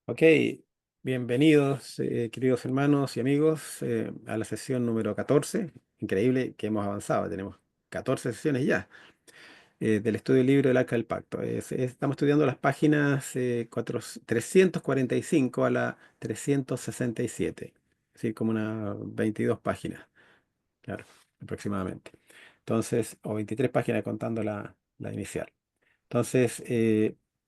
Ok, bienvenidos, queridos hermanos y amigos, a la sesión número 14. Increíble que hemos avanzado, tenemos 14 sesiones ya del estudio del libro del Arca del Pacto. Estamos estudiando las páginas 345 a la 367, es decir, como unas 22 páginas, claro, aproximadamente. Entonces, o 23 páginas contando la inicial. Entonces,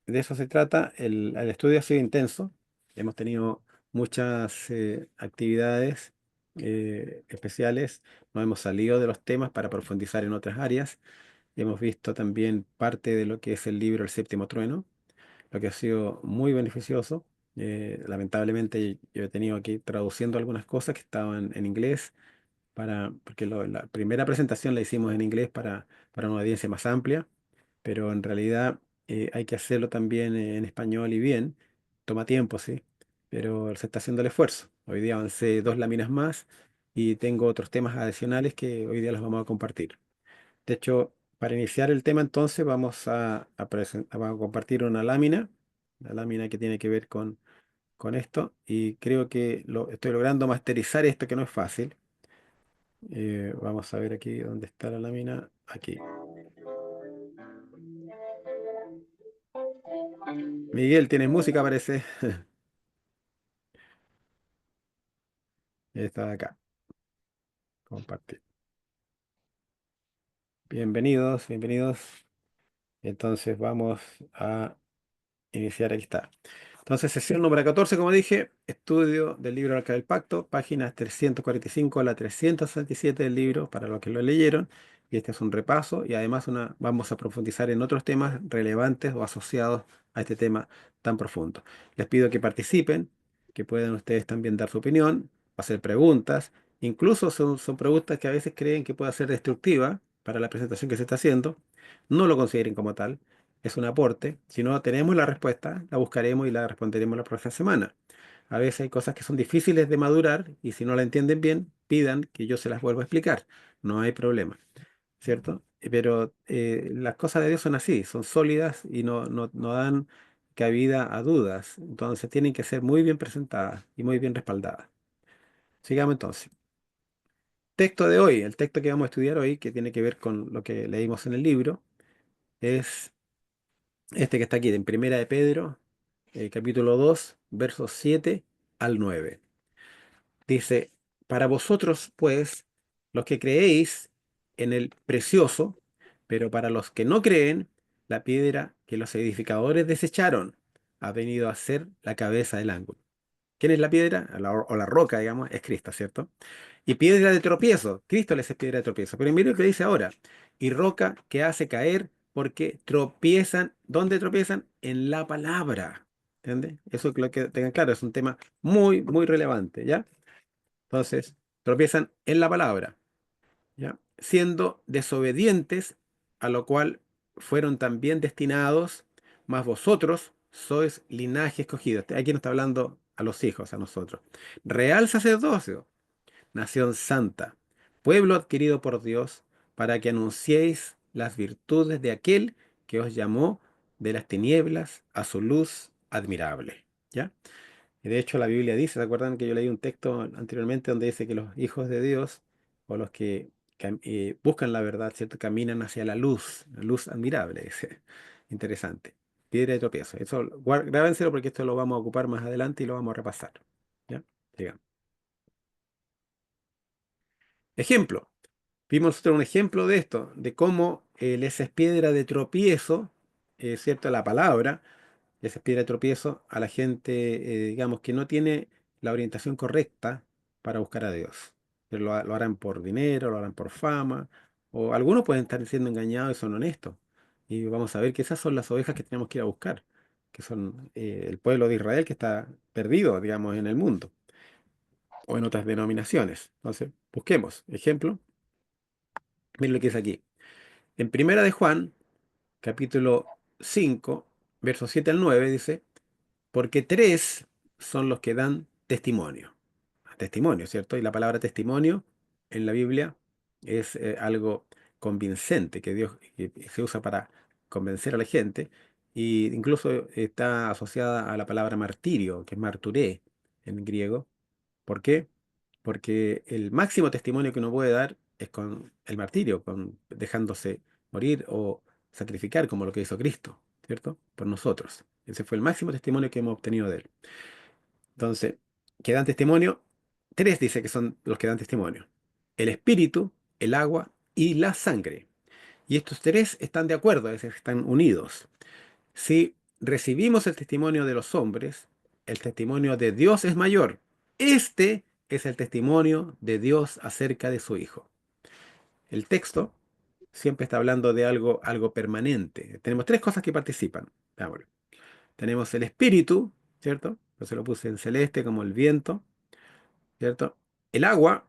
de eso se trata. El estudio ha sido intenso. Hemos tenido muchas actividades especiales. Nos hemos salido de los temas para profundizar en otras áreas. Hemos visto también parte de lo que es el libro El Séptimo Trueno, lo que ha sido muy beneficioso. Lamentablemente yo he tenido que ir traduciendo algunas cosas que estaban en inglés, porque la primera presentación la hicimos en inglés para una audiencia más amplia, pero en realidad hay que hacerlo también en español y bien. Toma tiempo, sí, pero se está haciendo el esfuerzo. Hoy día avancé dos láminas más y tengo otros temas adicionales que hoy día los vamos a compartir. De hecho, para iniciar el tema entonces vamos a compartir una lámina, la lámina que tiene que ver con esto, y creo que estoy logrando masterizar esto que no es fácil. Vamos a ver aquí dónde está la lámina. Aquí. Miguel, ¿tienes música? Parece. Está acá. Compartir. Bienvenidos, bienvenidos. Entonces vamos a iniciar. Aquí está. Entonces, sesión número 14, como dije, estudio del libro Arca del Pacto, páginas 345 a la 367 del libro, para los que lo leyeron. Y este es un repaso y además vamos a profundizar en otros temas relevantes o asociados a este tema tan profundo. Les pido que participen, que puedan ustedes también dar su opinión, hacer preguntas. Incluso son preguntas que a veces creen que puede ser destructiva para la presentación que se está haciendo. No lo consideren como tal, es un aporte. Si no tenemos la respuesta, la buscaremos y la responderemos la próxima semana. A veces hay cosas que son difíciles de madurar y si no la entienden bien, pidan que yo se las vuelva a explicar. No hay problema, ¿cierto? Pero las cosas de Dios son así, son sólidas y no dan cabida a dudas. Entonces tienen que ser muy bien presentadas y muy bien respaldadas. Sigamos entonces. Texto de hoy, el texto que vamos a estudiar hoy, que tiene que ver con lo que leímos en el libro, es este que está aquí, en Primera de Pedro, capítulo 2 versos 7 al 9. Dice, para vosotros, pues, los que creéis en el precioso, pero para los que no creen, la piedra que los edificadores desecharon ha venido a ser la cabeza del ángulo. ¿Quién es la piedra? O la roca, digamos, es Cristo, ¿cierto? Y piedra de tropiezo, Cristo les es piedra de tropiezo. Pero mire lo que dice ahora, y roca que hace caer porque tropiezan, ¿dónde tropiezan? En la palabra. ¿Entiende? Eso es lo que tengan claro, es un tema muy, muy relevante, ¿ya? Entonces, tropiezan en la palabra, ¿ya? Siendo desobedientes, a lo cual fueron también destinados, mas vosotros sois linaje escogido. Aquí nos está hablando a los hijos, a nosotros. Real sacerdocio, nación santa, pueblo adquirido por Dios, para que anunciéis las virtudes de aquel que os llamó de las tinieblas a su luz admirable. ¿Ya? Y de hecho la Biblia dice, ¿se acuerdan que yo leí un texto anteriormente donde dice que los hijos de Dios o los que buscan la verdad, ¿cierto? Caminan hacia la luz admirable, dice. Interesante. Piedra de tropiezo. Eso, grábenselo porque esto lo vamos a ocupar más adelante y lo vamos a repasar. ¿Ya? Sigamos. Ejemplo. Vimos nosotros un ejemplo de esto, de cómo les es piedra de tropiezo, ¿cierto? La palabra les es piedra de tropiezo a la gente, digamos, que no tiene la orientación correcta para buscar a Dios. Pero lo harán por dinero, lo harán por fama, o algunos pueden estar siendo engañados y son honestos. Y vamos a ver que esas son las ovejas que tenemos que ir a buscar, que son el pueblo de Israel que está perdido, digamos, en el mundo o en otras denominaciones. Entonces, busquemos. Ejemplo, miren lo que dice aquí. En Primera de Juan, capítulo 5 versos 7 al 9 dice, porque tres son los que dan testimonio. Testimonio, ¿cierto? Y la palabra testimonio en la Biblia es algo convincente que Dios que se usa para convencer a la gente. Y incluso está asociada a la palabra martirio, que es marturé en griego. ¿Por qué? Porque el máximo testimonio que uno puede dar es con el martirio, con dejándose morir o sacrificar, como lo que hizo Cristo, ¿cierto? Por nosotros. Ese fue el máximo testimonio que hemos obtenido de él. Entonces, ¿qué dan testimonio? Tres dice que son los que dan testimonio. El espíritu, el agua y la sangre. Y estos tres están de acuerdo, es decir, están unidos. Si recibimos el testimonio de los hombres, el testimonio de Dios es mayor. Este es el testimonio de Dios acerca de su Hijo. El texto siempre está hablando de algo permanente. Tenemos tres cosas que participan. Veámoslo. Tenemos el espíritu, ¿cierto? Yo se lo puse en celeste como el viento, ¿cierto? El agua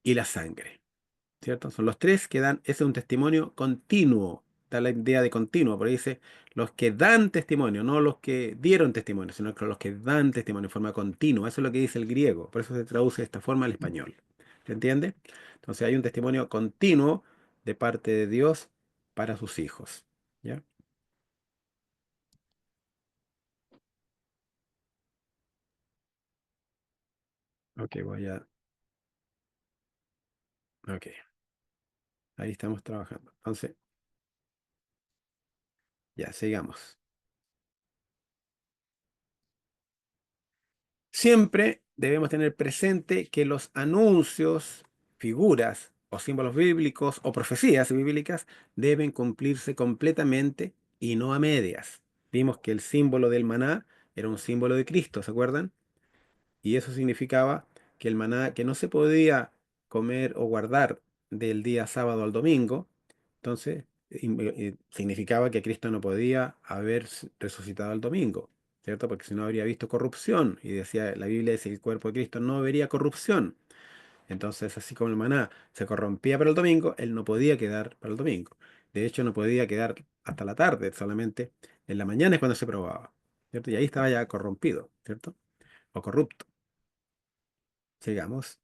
y la sangre. ¿Cierto? Son los tres que dan, ese es un testimonio continuo, da la idea de continuo, porque dice los que dan testimonio, no los que dieron testimonio, sino que los que dan testimonio en forma continua, eso es lo que dice el griego, por eso se traduce de esta forma al español. ¿Se entiende? Entonces hay un testimonio continuo de parte de Dios para sus hijos. ¿Ya? Ok, ok, ahí estamos trabajando. Entonces, ya, sigamos. Siempre debemos tener presente que los anuncios, figuras o símbolos bíblicos o profecías bíblicas deben cumplirse completamente y no a medias. Vimos que el símbolo del maná era un símbolo de Cristo, ¿se acuerdan? Y eso significaba que el maná, que no se podía comer o guardar del día sábado al domingo, entonces significaba que Cristo no podía haber resucitado el domingo, ¿cierto? Porque si no habría visto corrupción. Y decía, la Biblia dice que el cuerpo de Cristo no vería corrupción. Entonces, así como el maná se corrompía para el domingo, él no podía quedar para el domingo. De hecho, no podía quedar hasta la tarde, solamente en la mañana es cuando se probaba, ¿cierto? Y ahí estaba ya corrompido, ¿cierto? O corrupto. Sigamos.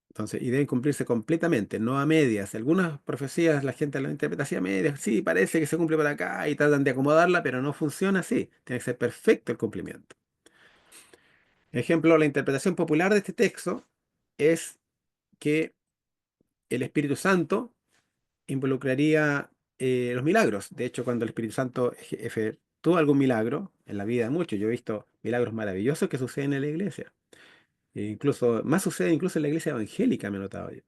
Entonces, y deben cumplirse completamente, no a medias. Algunas profecías la gente las interpreta así a medias. Sí, parece que se cumple por acá y tratan de acomodarla, pero no funciona así. Tiene que ser perfecto el cumplimiento. Ejemplo, la interpretación popular de este texto es que el Espíritu Santo involucraría los milagros. De hecho, cuando el Espíritu Santo efectúa algún milagro en la vida de muchos, yo he visto milagros maravillosos que suceden en la iglesia. E incluso, más sucede incluso en la iglesia evangélica, me he notado yo.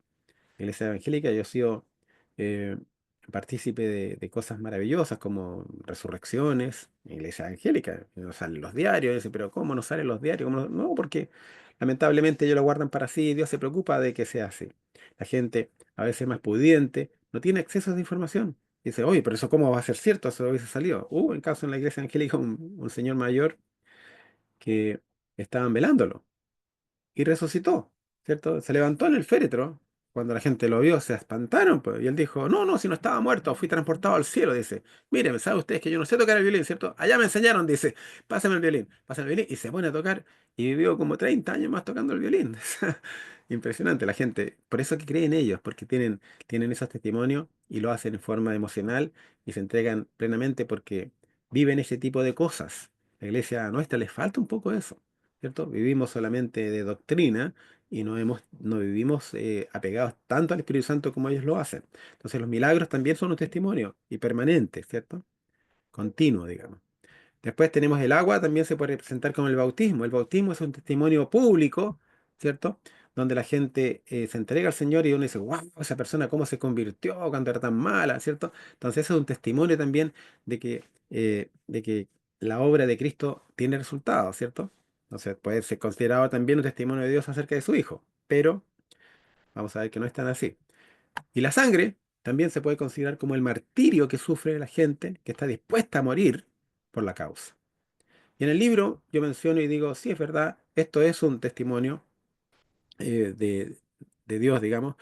Iglesia evangélica, yo he sido eh, partícipe de cosas maravillosas como resurrecciones, iglesia evangélica, que no salen los diarios, y dice, pero ¿cómo no salen los diarios? No, porque lamentablemente ellos lo guardan para sí y Dios se preocupa de que sea así. La gente, a veces más pudiente, no tiene acceso a esa información. Dice, oye, pero eso cómo va a ser cierto, eso hubiese salido. Hubo en caso en la iglesia evangélica un señor mayor que estaban velándolo y resucitó, ¿cierto? Se levantó en el féretro. Cuando la gente lo vio, se espantaron, pues, y él dijo, no, no, si no estaba muerto, fui transportado al cielo, dice. Miren, ¿saben ustedes que yo no sé tocar el violín, ¿cierto? Allá me enseñaron, dice, pásame el violín, y se pone a tocar, y vivió como 30 años más tocando el violín. Impresionante, la gente, por eso que creen ellos, porque tienen esos testimonios y lo hacen en forma emocional y se entregan plenamente porque viven ese tipo de cosas. La iglesia nuestra les falta un poco eso. ¿Cierto? Vivimos solamente de doctrina y no vivimos apegados tanto al Espíritu Santo como ellos lo hacen. Entonces los milagros también son un testimonio y permanente, ¿cierto? Continuo, digamos. Después tenemos el agua, también se puede representar como el bautismo. El bautismo es un testimonio público, ¿cierto? Donde la gente se entrega al Señor y uno dice, wow, esa persona cómo se convirtió cuando era tan mala, ¿cierto? Entonces eso es un testimonio también de que la obra de Cristo tiene resultados, ¿cierto? Entonces puede ser considerado también un testimonio de Dios acerca de su Hijo, pero vamos a ver que no es tan así. Y la sangre también se puede considerar como el martirio que sufre la gente que está dispuesta a morir por la causa. Y en el libro yo menciono y digo, sí, es verdad, esto es un testimonio eh, de, de Dios, digamos,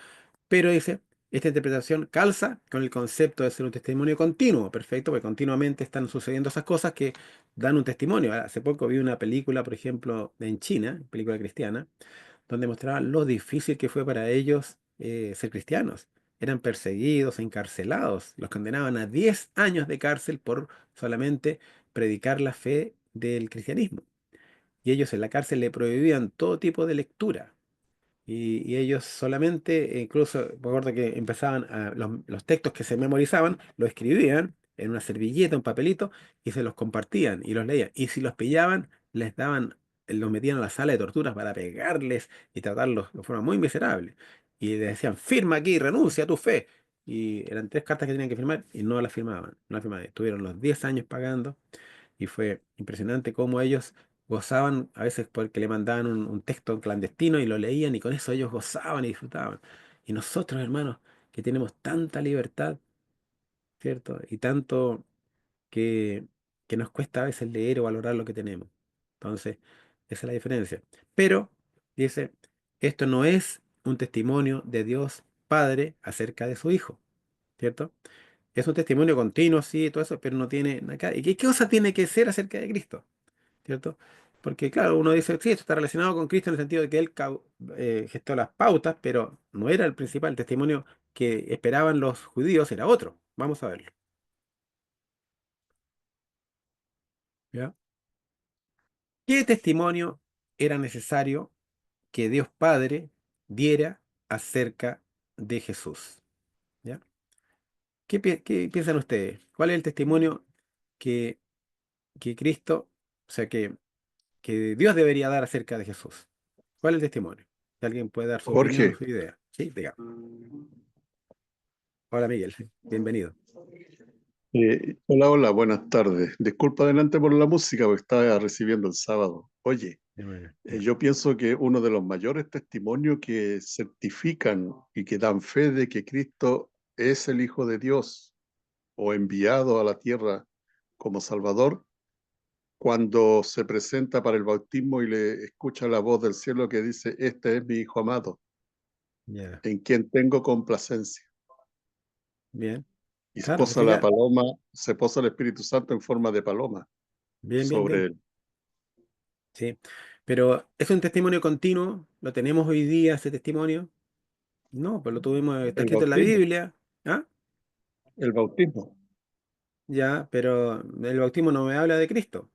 pero dice, esta interpretación calza con el concepto de ser un testimonio continuo, perfecto, porque continuamente están sucediendo esas cosas que dan un testimonio. Hace poco vi una película, por ejemplo, en China, película cristiana, donde mostraba lo difícil que fue para ellos ser cristianos. eran perseguidos, encarcelados. Los condenaban a 10 años de cárcel por solamente predicar la fe del cristianismo. Y ellos en la cárcel le prohibían todo tipo de lectura. Y ellos solamente, incluso, me acuerdo que empezaban los textos que se memorizaban, los escribían en una servilleta, un papelito, y se los compartían y los leían. Y si los pillaban, les daban, los metían a la sala de torturas para pegarles y tratarlos de forma muy miserable. Y les decían, firma aquí, renuncia a tu fe. Y eran 3 cartas que tenían que firmar y no las firmaban. No las firmaban. Estuvieron los 10 años pagando y fue impresionante cómo ellos gozaban, a veces porque le mandaban un texto clandestino y lo leían y con eso ellos gozaban y disfrutaban. Y nosotros, hermanos, que tenemos tanta libertad, ¿cierto? Y tanto que, que nos cuesta a veces leer o valorar lo que tenemos. Entonces, esa es la diferencia. Pero, dice, esto no es un testimonio de Dios Padre acerca de su Hijo, ¿cierto? Es un testimonio continuo, sí, todo eso, pero no tiene nada. ¿Y qué cosa tiene que ser acerca de Cristo? ¿Cierto? Porque claro, uno dice, sí, esto está relacionado con Cristo en el sentido de que él gestó las pautas, pero no era el principal. El testimonio que esperaban los judíos era otro. Vamos a verlo. ¿Ya? ¿Qué testimonio era necesario que Dios Padre diera acerca de Jesús? ¿Ya? ¿Qué piensan ustedes? ¿Cuál es el testimonio que, que Cristo, o sea, que Dios debería dar acerca de Jesús? ¿Cuál es el testimonio? Si alguien puede dar su opinión o Jorge, su idea. Sí, diga. Hola Miguel, sí, bienvenido. hola, hola, buenas tardes. Disculpa adelante por la música porque estaba recibiendo el sábado. Oye, Ya, yo pienso que uno de los mayores testimonios que certifican y que dan fe de que Cristo es el Hijo de Dios o enviado a la tierra como Salvador, cuando se presenta para el bautismo y le escucha la voz del cielo que dice, este es mi Hijo amado, ya, en quien tengo complacencia. bien. Y se Claro, se posa la fija. paloma, se posa el Espíritu Santo en forma de paloma Bien, bien, sobre bien. él. Sí. Pero es un testimonio continuo. ¿Lo tenemos hoy día ese testimonio? No, pues lo tuvimos, está El escrito en la bautismo, Biblia. ¿Ah? el bautismo. Ya, pero el bautismo no me habla de Cristo.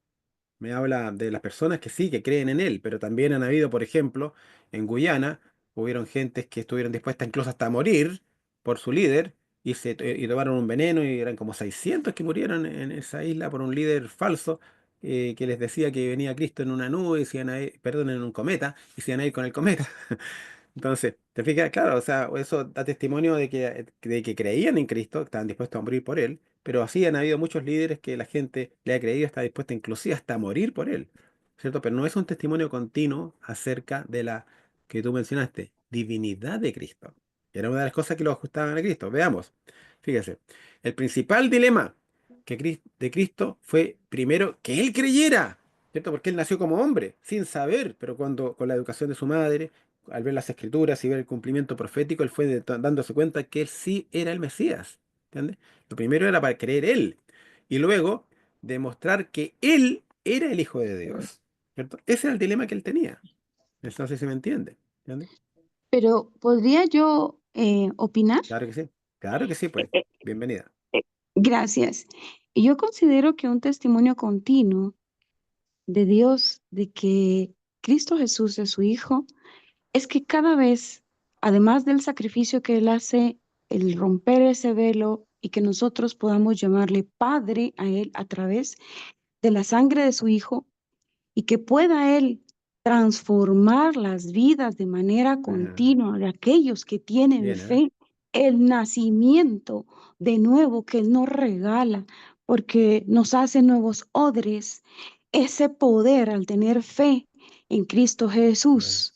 Me habla de las personas que sí, que creen en él, pero también han habido, por ejemplo, en Guyana, hubieron gentes que estuvieron dispuestas incluso hasta a morir por su líder y tomaron un veneno y eran como 600 que murieron en esa isla por un líder falso que les decía que venía Cristo en una nube, y se iban a perdón, en un cometa, y se iban a ir con el cometa. Entonces, ¿te fijas? Claro, o sea, eso da testimonio de que creían en Cristo, que estaban dispuestos a morir por Él, pero así han habido muchos líderes que la gente le ha creído, está dispuesta inclusive hasta a morir por Él, ¿cierto? Pero no es un testimonio continuo acerca de la que tú mencionaste, divinidad de Cristo. Era una de las cosas que lo ajustaban a Cristo. Veamos, fíjese, el principal dilema de Cristo fue primero que Él creyera, ¿cierto? Porque Él nació como hombre, sin saber, pero cuando con la educación de su madre al ver las escrituras y ver el cumplimiento profético, él fue dándose cuenta que él sí era el Mesías. ¿Entiendes? Lo primero era para creer él y luego demostrar que él era el Hijo de Dios. ¿Cierto? Ese era el dilema que él tenía. Eso no sé si me entiende. ¿Entiendes? Pero ¿podría yo opinar? Claro que sí. Claro que sí, Eh, pues. eh, Bienvenida. Gracias. Yo considero que un testimonio continuo de Dios, de que Cristo Jesús es su Hijo, es que cada vez, además del sacrificio que Él hace, el romper ese velo y que nosotros podamos llamarle Padre a Él a través de la sangre de su Hijo, y que pueda Él transformar las vidas de manera Ah, continua de aquellos que tienen bien, ¿eh? fe, el nacimiento de nuevo que Él nos regala, porque nos hace nuevos odres, ese poder al tener fe en Cristo Bien. Jesús,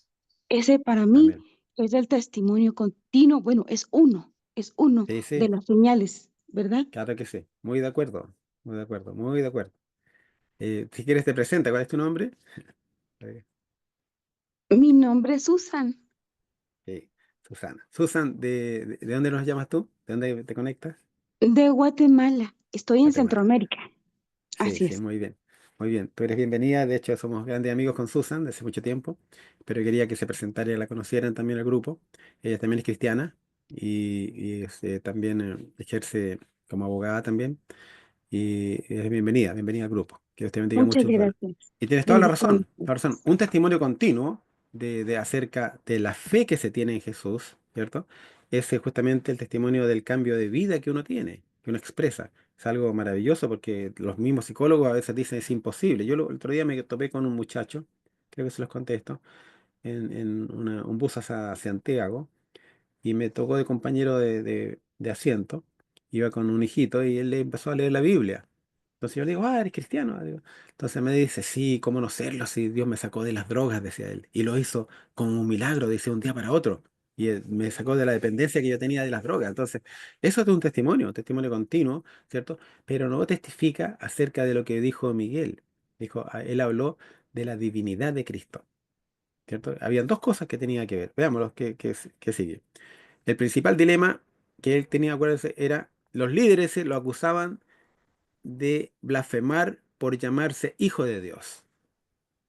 ese para mí Amén. es el testimonio continuo, bueno, es uno Sí, de sí. las señales, ¿verdad? Claro que sí. Muy de acuerdo. Muy de acuerdo. Muy de acuerdo. Si quieres te presenta, ¿cuál es tu nombre? Eh, Mi nombre es Susan, Sí, Susana. Susan, ¿de dónde nos llamas tú? ¿De dónde te conectas? de Guatemala, estoy en Guatemala. Centroamérica. Sí, Así sí, es. muy bien. Muy bien. Tú eres bienvenida. De hecho, somos grandes amigos con Susan desde hace mucho tiempo. Pero quería que se presentara y la conocieran también al grupo. Ella también es cristiana. y también ejerce como abogada también. Y es bienvenida, bienvenida al grupo. Que Dios te bendiga Muchas mucho, Susana. gracias. Y tienes toda la Bendiciones. razón, la razón. Un testimonio continuo acerca de la fe que se tiene en Jesús, ¿cierto? Ese es justamente el testimonio del cambio de vida que uno tiene, que uno expresa. Es algo maravilloso porque los mismos psicólogos a veces dicen es imposible. El otro día me topé con un muchacho, creo que se los contesto, en un bus hacia Santiago y me tocó de compañero de asiento. Iba con un hijito y él le empezó a leer la Biblia. Entonces yo le digo, ¿eres cristiano? Digo. Entonces me dice, sí, ¿cómo no serlo? Si Dios me sacó de las drogas, decía él. Y lo hizo como un milagro, dice, un día para otro. Y me sacó de la dependencia que yo tenía de las drogas. Entonces, eso es un testimonio continuo, ¿cierto? Pero no testifica acerca de lo que dijo Miguel. Él habló de la divinidad de Cristo, ¿cierto? Habían dos cosas que tenía que ver. Veámoslo, que sigue. El principal dilema que él tenía, acuérdense, era los líderes lo acusaban de blasfemar por llamarse hijo de Dios,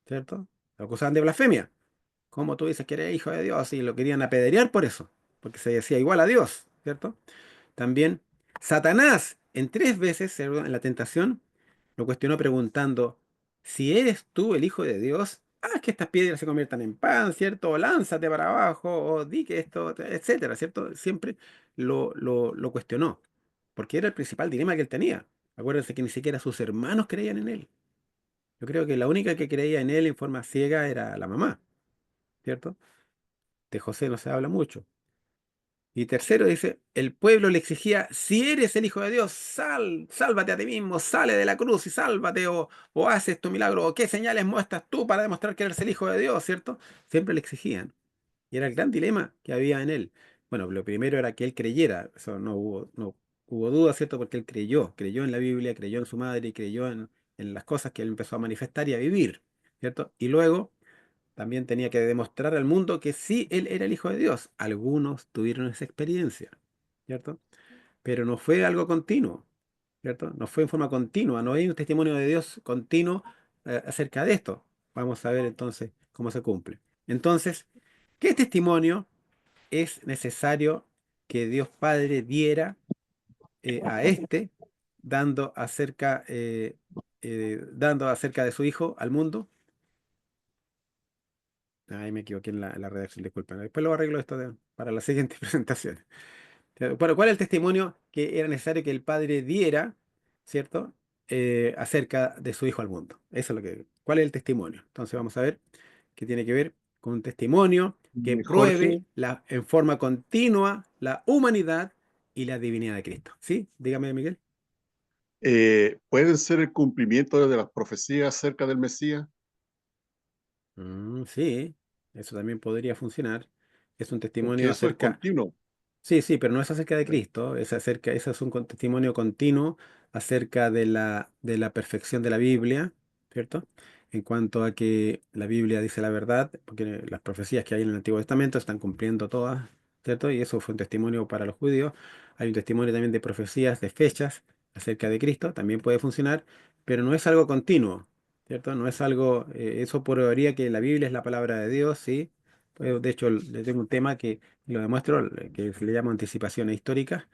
¿cierto? Lo acusaban de blasfemia. ¿Cómo tú dices que eres hijo de Dios? Y lo querían apedrear por eso, porque se decía igual a Dios, ¿cierto? También Satanás en tres veces en la tentación lo cuestionó preguntando, si eres tú el hijo de Dios, haz que estas piedras se conviertan en pan, ¿cierto? O lánzate para abajo, o di que esto, etcétera, ¿cierto? Siempre lo cuestionó, porque era el principal dilema que él tenía. Acuérdense que ni siquiera sus hermanos creían en él. Yo creo que la única que creía en él en forma ciega era la mamá, ¿cierto? De José no se habla mucho. Y tercero dice, el pueblo le exigía, si eres el Hijo de Dios, sálvate a ti mismo, sale de la cruz y sálvate, o haces tu milagro, o qué señales muestras tú para demostrar que eres el Hijo de Dios, ¿cierto? Siempre le exigían. Y era el gran dilema que había en él. Bueno, lo primero era que él creyera, eso no hubo duda, ¿cierto? Porque él creyó en la Biblia, creyó en su madre y creyó en las cosas que él empezó a manifestar y a vivir, ¿cierto? Y luego también tenía que demostrar al mundo que sí, él era el Hijo de Dios. Algunos tuvieron esa experiencia, ¿cierto? Pero no fue algo continuo, ¿cierto? No fue en forma continua, no hay un testimonio de Dios continuo acerca de esto. Vamos a ver entonces cómo se cumple. Entonces, ¿qué testimonio es necesario que Dios Padre diera a este dando acerca de su Hijo al mundo? Ahí me equivoqué en la redacción, disculpen. Después lo arreglo esto para la siguiente presentación. Bueno, ¿cuál es el testimonio que era necesario que el padre diera, ¿cierto? Acerca de su hijo al mundo. Eso es ¿cuál es el testimonio? Entonces vamos a ver qué tiene que ver con un testimonio que pruebe Jorge, en forma continua la humanidad y la divinidad de Cristo. ¿Sí? Dígame, Miguel. ¿pueden ser el cumplimiento de las profecías acerca del Mesías? Sí, eso también podría funcionar. Es un Porque testimonio eso es acerca. continuo. Sí, sí, pero no es acerca de Cristo, eso es un testimonio continuo acerca de la perfección de la Biblia, ¿cierto? En cuanto a que la Biblia dice la verdad, porque las profecías que hay en el Antiguo Testamento están cumpliendo todas, ¿cierto? Y eso fue un testimonio para los judíos. Hay un testimonio también de profecías, de fechas acerca de Cristo, también puede funcionar, pero no es algo continuo, ¿cierto? No es algo, eso probaría que la Biblia es la palabra de Dios, ¿sí? De hecho, le tengo un tema que lo demuestro, que se le llama anticipaciones históricas,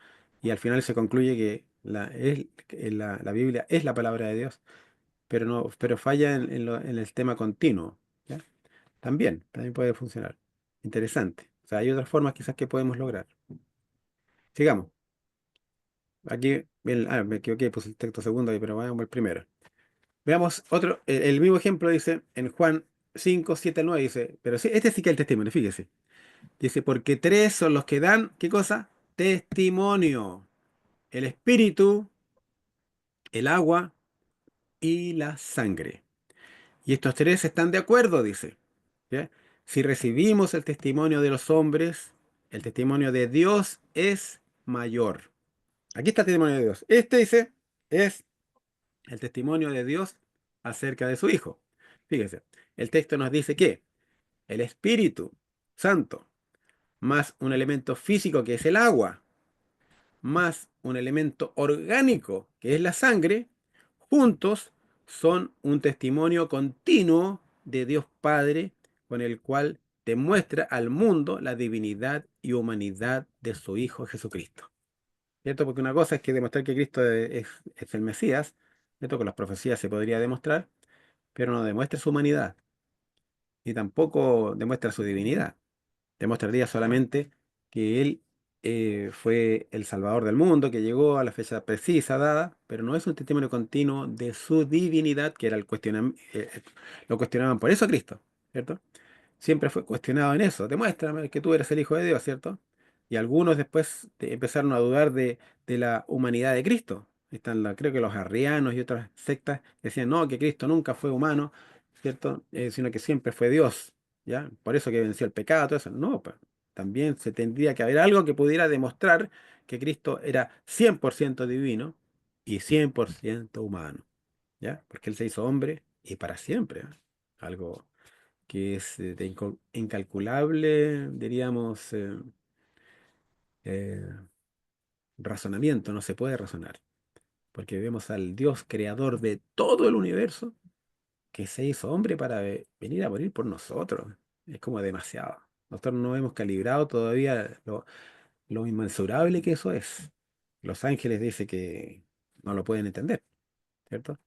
y al final se concluye que la Biblia es la palabra de Dios, pero falla en el tema continuo, ¿ya? También puede funcionar. Interesante. O sea, hay otras formas quizás que podemos lograr. Sigamos. Aquí, bien, me equivoqué, puse el texto segundo ahí, pero vamos al primero. Veamos otro, el mismo ejemplo dice en Juan 5 7 9 dice, pero sí, este sí que es el testimonio, fíjese. Dice, porque tres son los que dan, ¿qué cosa? Testimonio. El espíritu, el agua y la sangre. Y estos tres están de acuerdo, dice. ¿Ya? Si recibimos el testimonio de los hombres, el testimonio de Dios es mayor. Aquí está el testimonio de Dios. Este dice, es el testimonio de Dios acerca de su Hijo. Fíjese, el texto nos dice que el Espíritu Santo, más un elemento físico que es el agua, más un elemento orgánico, que es la sangre, juntos son un testimonio continuo de Dios Padre con el cual demuestra al mundo la divinidad y humanidad de su Hijo Jesucristo. ¿Cierto? Porque una cosa es que demostrar que Cristo es el Mesías, ¿cierto? Con las profecías se podría demostrar, pero no demuestra su humanidad y tampoco demuestra su divinidad. Demostraría solamente que Él fue el Salvador del mundo, que llegó a la fecha precisa dada, pero no es un testimonio continuo de su divinidad, que era el lo cuestionaban por eso a Cristo, ¿cierto? Siempre fue cuestionado en eso. Demuéstrame que tú eres el Hijo de Dios, ¿cierto? Y algunos después empezaron a dudar de la humanidad de Cristo. Están creo que los arrianos y otras sectas decían, no, que Cristo nunca fue humano, ¿cierto? Sino que siempre fue Dios, ¿ya? Por eso que venció el pecado, todo eso. No, pues, también se tendría que haber algo que pudiera demostrar que Cristo era 100% divino y 100% humano, ¿ya? Porque Él se hizo hombre y para siempre, ¿eh? Algo que es de incalculable, diríamos, eh, razonamiento, no se puede razonar, porque vemos al Dios creador de todo el universo que se hizo hombre para venir a morir por nosotros. Es como demasiado. Nosotros no hemos calibrado todavía lo inmensurable que eso es. Los ángeles dicen que no lo pueden entender, ¿cierto?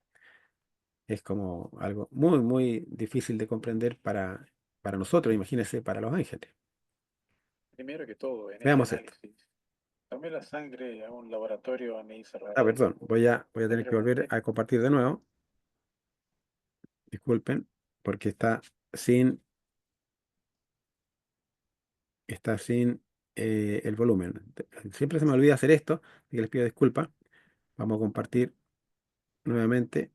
Es como algo muy, muy difícil de comprender para nosotros, imagínense, para los ángeles. Primero que todo, en este Veamos esto. análisis, tomé la sangre a un laboratorio en Ah, Israel. perdón, voy a Le tener que volver pregunté, a compartir de nuevo. Disculpen, porque está sin el volumen. Siempre se me olvida hacer esto, así que les pido disculpas. Vamos a compartir nuevamente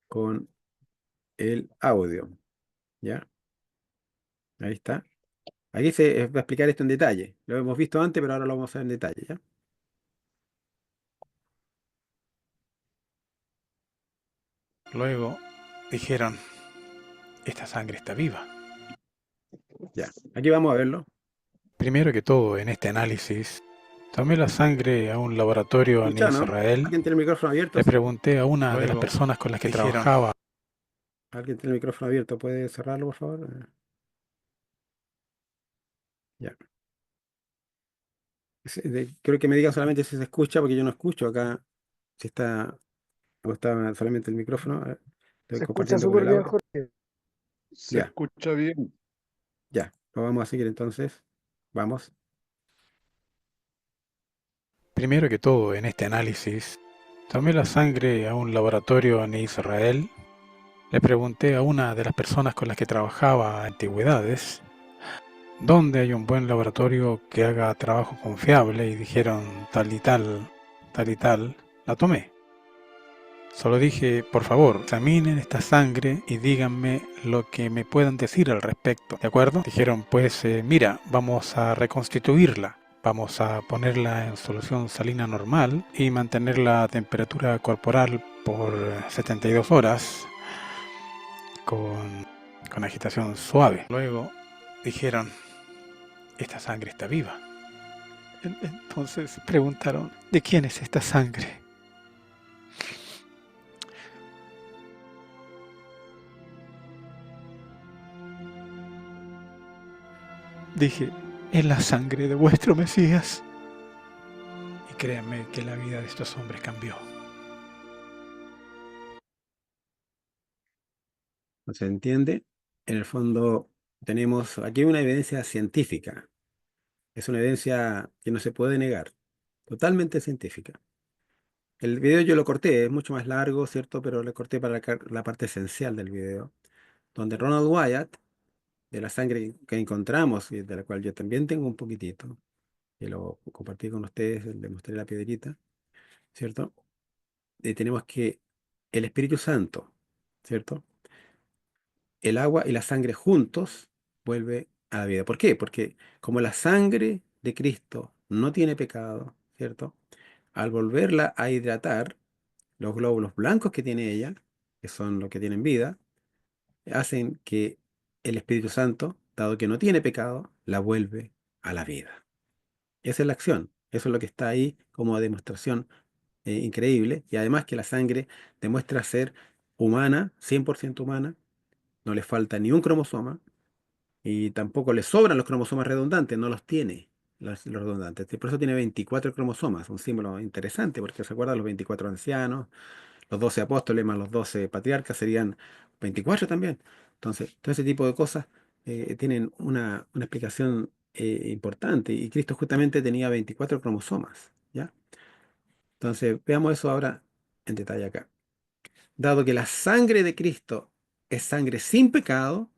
con el audio. ¿Ya? Ahí está. Aquí se va a explicar esto en detalle. Lo hemos visto antes, pero ahora lo vamos a ver en detalle, ¿ya? luego dijeron, esta sangre está viva. Ya. Aquí vamos a verlo. Primero que todo, en este análisis, tomé la sangre a un laboratorio en ¿Escucha, no? Israel. ¿Alguien tiene el micrófono abierto? Le Sí. pregunté a una de las personas con las que trabajaba. ¿Alguien tiene el micrófono abierto? ¿Puede cerrarlo, por favor? Ya. Creo que me digan solamente si se escucha, porque yo no escucho acá. Si está, o está solamente el micrófono. A ver, estoy Se escucha compartiendo con súper el bien, audio. Jorge. Se Ya, escucha bien. ya. Lo vamos a seguir entonces. Vamos. Primero que todo, en este análisis, tomé la sangre a un laboratorio en Israel. Le pregunté a una de las personas con las que trabajaba antigüedades dónde hay un buen laboratorio que haga trabajo confiable y dijeron tal y tal, tal y tal. La tomé. Solo dije, por favor, examinen esta sangre y díganme lo que me puedan decir al respecto, ¿de acuerdo? Dijeron, pues mira, vamos a reconstituirla. Vamos a ponerla en solución salina normal y mantener la temperatura corporal por 72 horas con agitación suave. Luego dijeron, esta sangre está viva. Entonces preguntaron, ¿de quién es esta sangre? Dije, es la sangre de vuestro Mesías. Y créanme que la vida de estos hombres cambió. ¿No se entiende? En el fondo, tenemos aquí una evidencia científica. Es una evidencia que no se puede negar. Totalmente científica. El video yo lo corté, es mucho más largo, ¿cierto? Pero le corté para la parte esencial del video, donde Ronald Wyatt, de la sangre que encontramos y de la cual yo también tengo un poquitito, que lo compartí con ustedes, le mostré la piedrita, ¿cierto? Tenemos que el Espíritu Santo, ¿cierto? El agua y la sangre juntos vuelve a la vida. ¿Por qué? Porque como la sangre de Cristo no tiene pecado, ¿cierto? Al volverla a hidratar, los glóbulos blancos que tiene ella, que son los que tienen vida, hacen que el Espíritu Santo, dado que no tiene pecado, la vuelve a la vida. Esa es la acción. Eso es lo que está ahí como demostración increíble. Y además que la sangre demuestra ser humana, 100% humana, no le falta ni un cromosoma, Y tampoco le sobran los cromosomas redundantes, no los tiene los redundantes. Por eso tiene 24 cromosomas, un símbolo interesante, porque se acuerdan los 24 ancianos, los 12 apóstoles más los 12 patriarcas serían 24 también. Entonces, todo ese tipo de cosas tienen una explicación importante. Y Cristo justamente tenía 24 cromosomas, ¿ya? Entonces, veamos eso ahora en detalle acá. Dado que la sangre de Cristo es sangre sin pecado,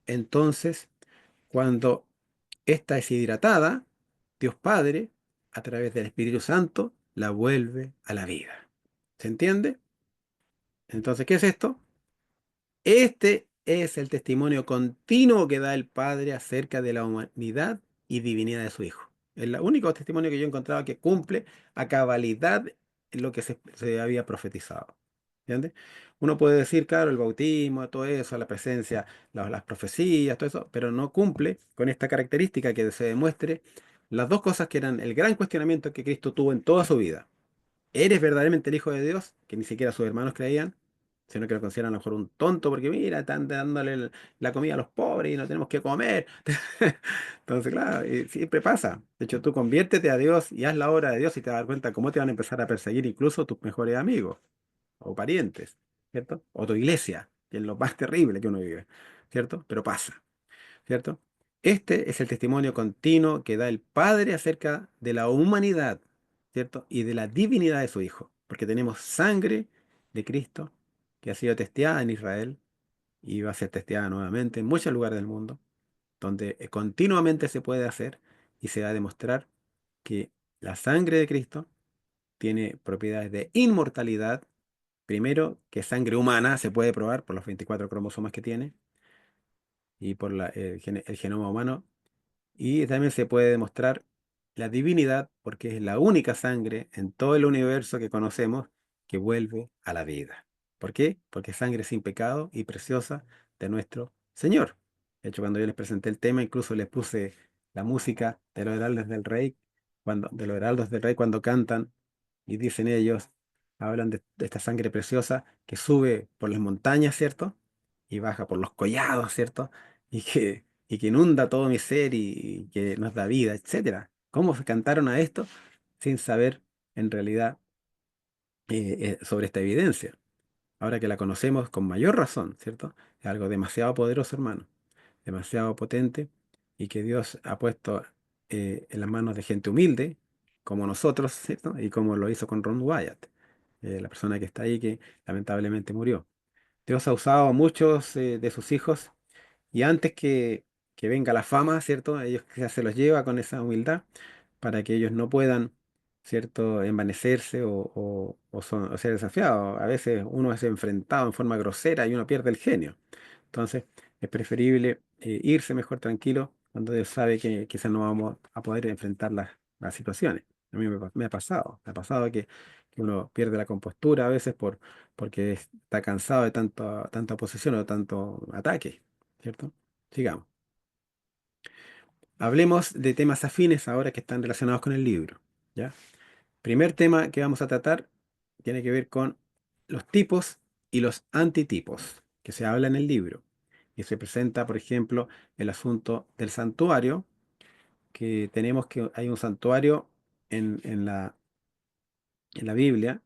entonces, cuando esta es hidratada, Dios Padre, a través del Espíritu Santo, la vuelve a la vida. ¿Se entiende? Entonces, ¿qué es esto? Este es el testimonio continuo que da el Padre acerca de la humanidad y divinidad de su Hijo. Es el único testimonio que yo he encontrado que cumple a cabalidad lo que se había profetizado. ¿Entiendes? Uno puede decir, claro, el bautismo, todo eso, la presencia, las profecías, todo eso, pero no cumple con esta característica que se demuestre las dos cosas que eran el gran cuestionamiento que Cristo tuvo en toda su vida. ¿Eres verdaderamente el Hijo de Dios? Que ni siquiera sus hermanos creían, sino que lo consideran a lo mejor un tonto porque mira, están dándole la comida a los pobres y no tenemos que comer. Entonces, claro, y siempre pasa. De hecho, tú conviértete a Dios y haz la obra de Dios y te vas a dar cuenta cómo te van a empezar a perseguir incluso tus mejores amigos o parientes, ¿cierto? O tu iglesia, que es lo más terrible que uno vive, ¿cierto? Pero pasa. ¿Cierto? Este es el testimonio continuo que da el Padre acerca de la humanidad, ¿cierto? Y de la divinidad de su Hijo, porque tenemos sangre de Cristo que ha sido testeada en Israel y va a ser testeada nuevamente en muchos lugares del mundo, donde continuamente se puede hacer y se va a demostrar que la sangre de Cristo tiene propiedades de inmortalidad. Primero, que sangre humana se puede probar por los 24 cromosomas que tiene y por el genoma humano. Y también se puede demostrar la divinidad porque es la única sangre en todo el universo que conocemos que vuelve a la vida. ¿Por qué? Porque es sangre sin pecado y preciosa de nuestro Señor. De hecho, cuando yo les presenté el tema, incluso les puse la música de los heraldos del rey, de los heraldos del rey cuando cantan y dicen ellos, hablan de esta sangre preciosa que sube por las montañas, ¿cierto? Y baja por los collados, ¿cierto? Y que inunda todo mi ser y que nos da vida, etcétera. ¿Cómo se cantaron a esto sin saber en realidad sobre esta evidencia? Ahora que la conocemos con mayor razón, ¿cierto? Es algo demasiado poderoso, hermano, demasiado potente y que Dios ha puesto en las manos de gente humilde, como nosotros, ¿cierto? Y como lo hizo con Ron Wyatt, la persona que está ahí que lamentablemente murió. Dios ha usado a muchos de sus hijos y antes que venga la fama, ¿cierto? Ellos ya se los lleva con esa humildad para que ellos no puedan, ¿cierto?, envanecerse o ser desafiados. A veces uno es enfrentado en forma grosera y uno pierde el genio. Entonces, es preferible irse mejor tranquilo cuando Dios sabe que quizás no vamos a poder enfrentar las situaciones. A mí me ha pasado que uno pierde la compostura a veces porque está cansado de tanta oposición o tanto ataque, ¿cierto? Sigamos. Hablemos de temas afines ahora que están relacionados con el libro, ¿ya? Primer tema que vamos a tratar tiene que ver con los tipos y los antitipos que se habla en el libro. Y se presenta, por ejemplo, el asunto del santuario, que tenemos que hay un santuario en la Biblia.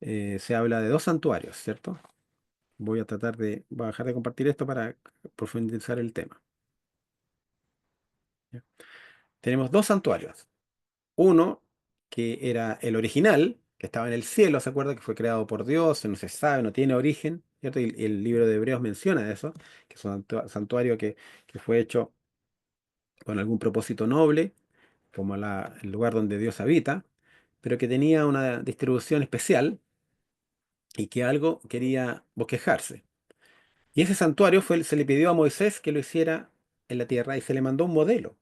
Se habla de dos santuarios, ¿cierto? Voy a dejar de compartir esto para profundizar el tema. ¿Ya? Tenemos dos santuarios. Uno que era el original, que estaba en el cielo, ¿se acuerda? Que fue creado por Dios, no se sabe, no tiene origen, ¿cierto? Y el libro de Hebreos menciona eso, que es un santuario que fue hecho con algún propósito noble, como el lugar donde Dios habita, pero que tenía una distribución especial y que algo quería bosquejarse. Y ese santuario se le pidió a Moisés que lo hiciera en la tierra y se le mandó un modelo,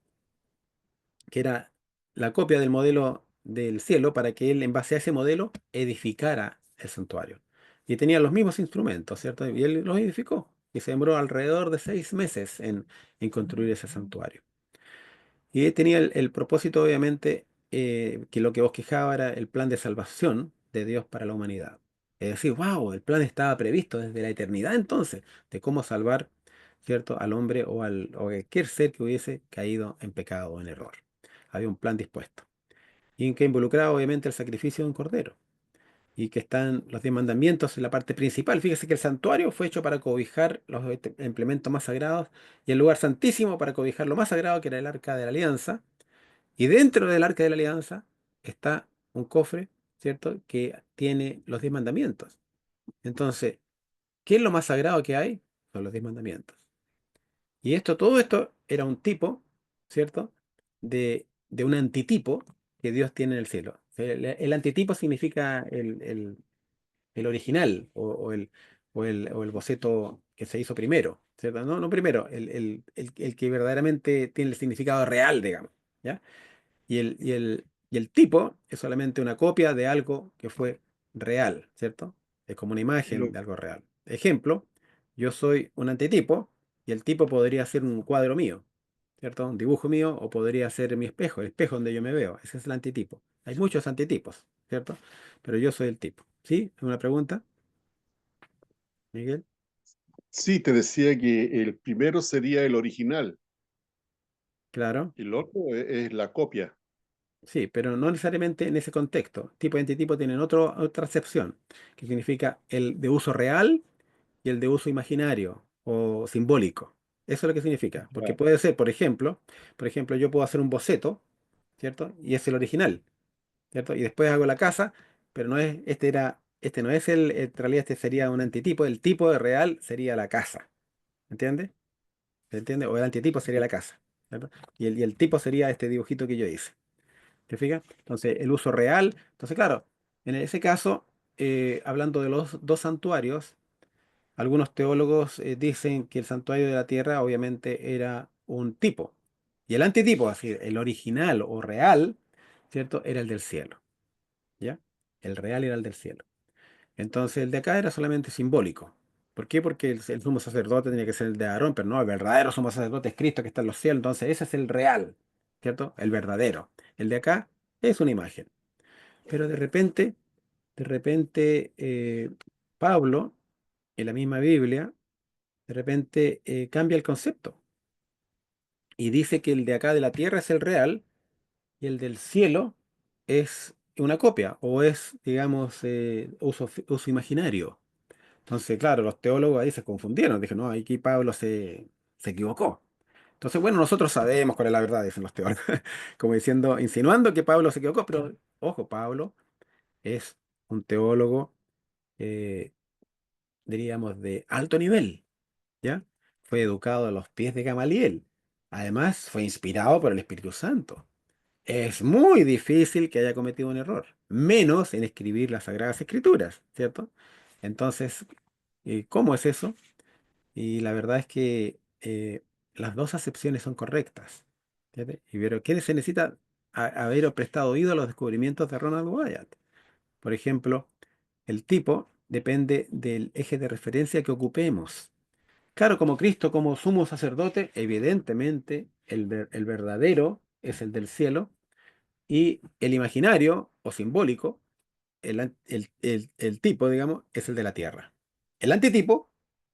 que era la copia del modelo del cielo para que él, en base a ese modelo, edificara el santuario. Y tenía los mismos instrumentos, ¿cierto? Y él los edificó. Y se demoró alrededor de 6 meses en construir ese santuario. Y él tenía el propósito, obviamente, que lo que bosquejaba era el plan de salvación de Dios para la humanidad. Es decir, wow, el plan estaba previsto desde la eternidad entonces, de cómo salvar, ¿cierto? Al hombre o a cualquier ser que hubiese caído en pecado o en error. Había un plan dispuesto. Y en que involucraba obviamente el sacrificio de un cordero. Y que están los 10 mandamientos en la parte principal. Fíjese que el santuario fue hecho para cobijar los implementos más sagrados y el lugar santísimo para cobijar lo más sagrado, que era el arca de la alianza. Y dentro del arca de la alianza está un cofre, ¿cierto? Que tiene los 10 mandamientos. Entonces, ¿qué es lo más sagrado que hay? Son los 10 mandamientos. Y todo esto era un tipo, ¿cierto? De un antitipo que Dios tiene en el cielo. El antitipo significa el original o el boceto que se hizo primero, ¿cierto? No, no primero, el que verdaderamente tiene el significado real, digamos, ¿ya? Y el tipo es solamente una copia de algo que fue real, ¿cierto? Es como una Y imagen lo, de algo real. Ejemplo, yo soy un antitipo y el tipo podría ser un cuadro mío, ¿cierto? Un dibujo mío o podría ser mi espejo, el espejo donde yo me veo. Ese es el antitipo. Hay muchos antitipos, ¿cierto? Pero yo soy el tipo. ¿Sí? ¿Una pregunta, Miguel? sí, te decía que el primero sería el original, Claro. y el otro es la copia. Sí, pero no necesariamente en ese contexto. Tipo y antitipo tienen otra acepción, que significa el de uso real y el de uso imaginario o simbólico. Eso es lo que significa. Porque Ya. puede ser, por ejemplo, yo puedo hacer un boceto, ¿cierto? Y es el original, ¿cierto? Y después hago la casa, pero no es, este no es en realidad este sería un antitipo, el tipo de real sería la casa, ¿entiende? ¿Se entiende? O el antitipo sería la casa, ¿cierto? Y el tipo sería este dibujito que yo hice. ¿Te fijas? Entonces, el uso real. Entonces, claro, en ese caso, hablando de los dos santuarios, algunos teólogos dicen que el santuario de la tierra obviamente era un tipo. Y el antitipo, así, el original o real, ¿cierto? Era el del cielo. ¿Ya? El real era el del cielo. Entonces, el de acá era solamente simbólico. ¿Por qué? Porque el sumo sacerdote tenía que ser el de Aarón, pero no, el verdadero sumo sacerdote es Cristo que está en los cielos. Entonces, ese es el real, ¿cierto? El verdadero. El de acá es una imagen. Pero de repente, Pablo, en la misma Biblia, de repente cambia el concepto y dice que el de acá de la tierra es el real y el del cielo es una copia o es, digamos, uso imaginario. Entonces, claro, los teólogos ahí se confundieron. Dije, no, aquí Pablo se equivocó. Entonces, bueno, nosotros sabemos cuál es la verdad, dicen los teólogos, como diciendo, insinuando que Pablo se equivocó, pero ojo, Pablo es un teólogo eh, diríamos, de alto nivel, ¿ya? Fue educado a los pies de Gamaliel. Además, fue inspirado por el Espíritu Santo. Es muy difícil que haya cometido un error, menos en escribir las Sagradas Escrituras, ¿cierto? Entonces, ¿cómo es eso? Y la verdad es que las dos acepciones son correctas. ¿Fíjate? Pero ¿qué se necesita haber prestado oído a los descubrimientos de Ronald Wyatt? Por ejemplo, el tipo depende del eje de referencia que ocupemos. Claro, como Cristo, como sumo sacerdote, evidentemente el verdadero es el del cielo y el imaginario o simbólico, el tipo, digamos, es el de la tierra. El antitipo